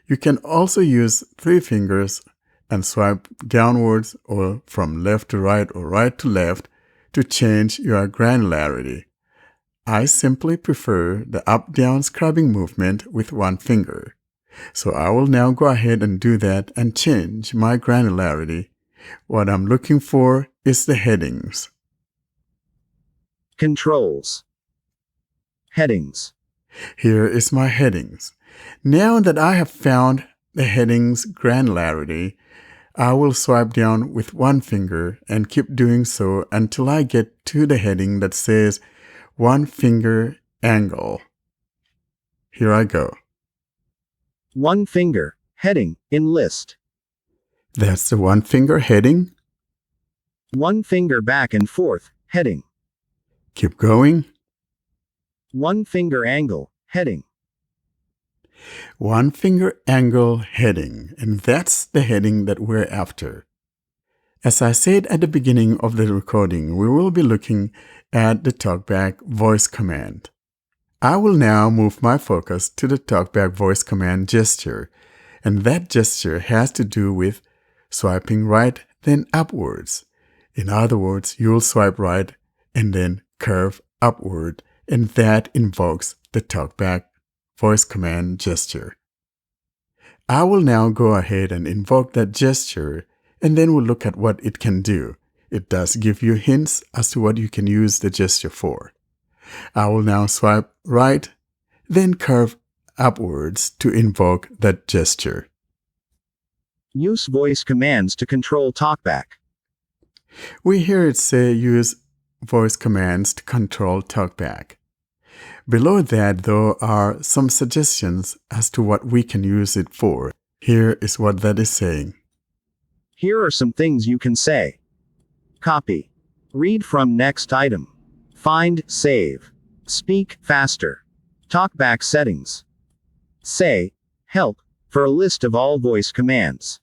A: You can also use 3 fingers and swipe downwards or from left to right or right to left to change your granularity. I simply prefer the up-down scrubbing movement with 1 finger. So I will now go ahead and do that and change my granularity. What I'm looking for is the headings.
D: Controls. Headings.
A: Here is my headings. Now that I have found the headings granularity, I will swipe down with 1 finger and keep doing so until I get to the heading that says 1 finger angle. Here I go.
D: 1 finger, heading, in list.
A: That's the 1 finger heading.
D: 1 finger back and forth, heading.
A: Keep going.
D: 1 finger angle, heading.
A: 1 finger angle heading, and that's the heading that we're after. As I said at the beginning of the recording, we will be looking at the Talkback voice command. I will now move my focus to the Talkback voice command gesture, and that gesture has to do with swiping right, then upwards. In other words, you'll swipe right and then curve upward, and that invokes the Talkback voice command gesture. I will now go ahead and invoke that gesture, and then we'll look at what it can do. It does give you hints as to what you can use the gesture for. I will now swipe right, then curve upwards to invoke that gesture.
D: Use voice commands to control Talkback.
A: We hear it say use voice commands to control Talkback. Below that, though, are some suggestions as to what we can use it for. Here is what that is saying.
D: Here are some things you can say. Copy. Read from next item. Find, save. Speak faster. Talkback settings. Say, help, for a list of all voice commands.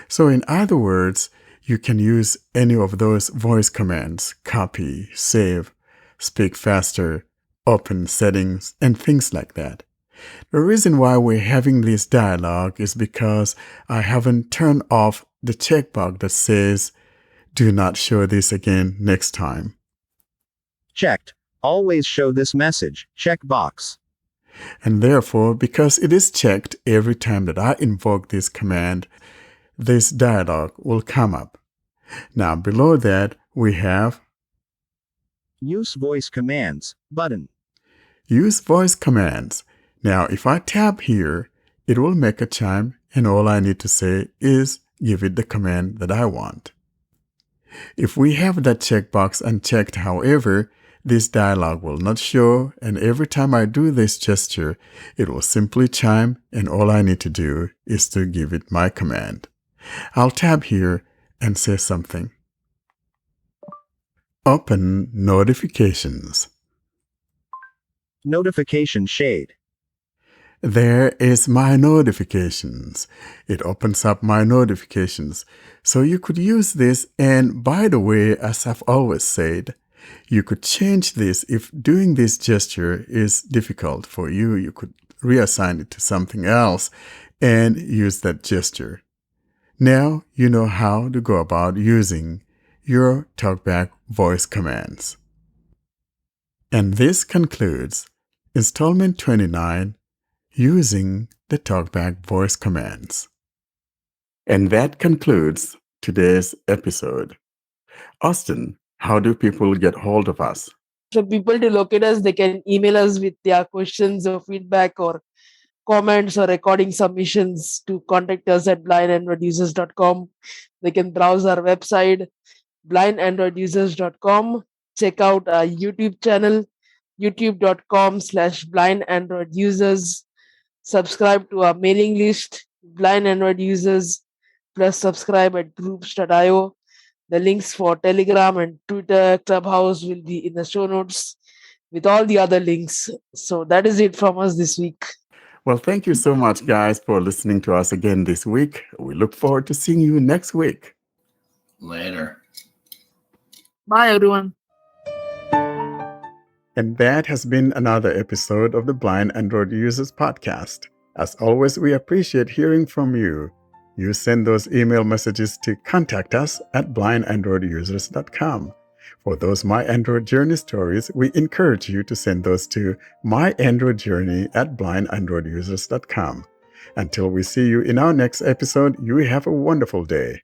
A: So in other words, you can use any of those voice commands: copy, save, speak faster, open settings, and things like that. The reason why we're having this dialogue is because I haven't turned off the checkbox that says, do not show this again next time.
D: Checked. Always show this message. Checkbox.
A: And therefore, because it is checked every time that I invoke this command, this dialog will come up. Now below that, we have
D: Use voice commands button.
A: Use voice commands. Now if I tap here, it will make a chime, and all I need to say is give it the command that I want. If we have that checkbox unchecked, however, this dialog will not show, and every time I do this gesture, it will simply chime, and all I need to do is to give it my command. I'll tab here and say something. Open notifications.
D: Notification shade.
A: There is my notifications. It opens up my notifications. So you could use this, and by the way, as I've always said, you could change this. If doing this gesture is difficult for you, you could reassign it to something else and use that gesture. Now you know how to go about using your Talkback voice commands. And this concludes installment 29, using the Talkback voice commands. And that concludes today's episode. Austin, how do people get hold of us?
C: For people to locate us, they can email us with their questions or feedback or comments or recording submissions to contact us at blindandroidusers.com. They can browse our website, blindandroidusers.com. Check out our YouTube channel, youtube.com/blindandroidusers. Subscribe to our mailing list, Blind Android Users, plus subscribe at groups.io. The links for Telegram and Twitter, Clubhouse will be in the show notes with all the other links. So that is it from us this week.
A: Well, thank you so much, guys, for listening to us again this week. We look forward to seeing you next week.
B: Later.
C: Bye, everyone.
A: And that has been another episode of the Blind Android Users Podcast. As always, we appreciate hearing from you. You send those email messages to contact us at blindandroidusers.com. For those My Android Journey stories, we encourage you to send those to myandroidjourney@blindandroidusers.com. Until we see you in our next episode, you have a wonderful day.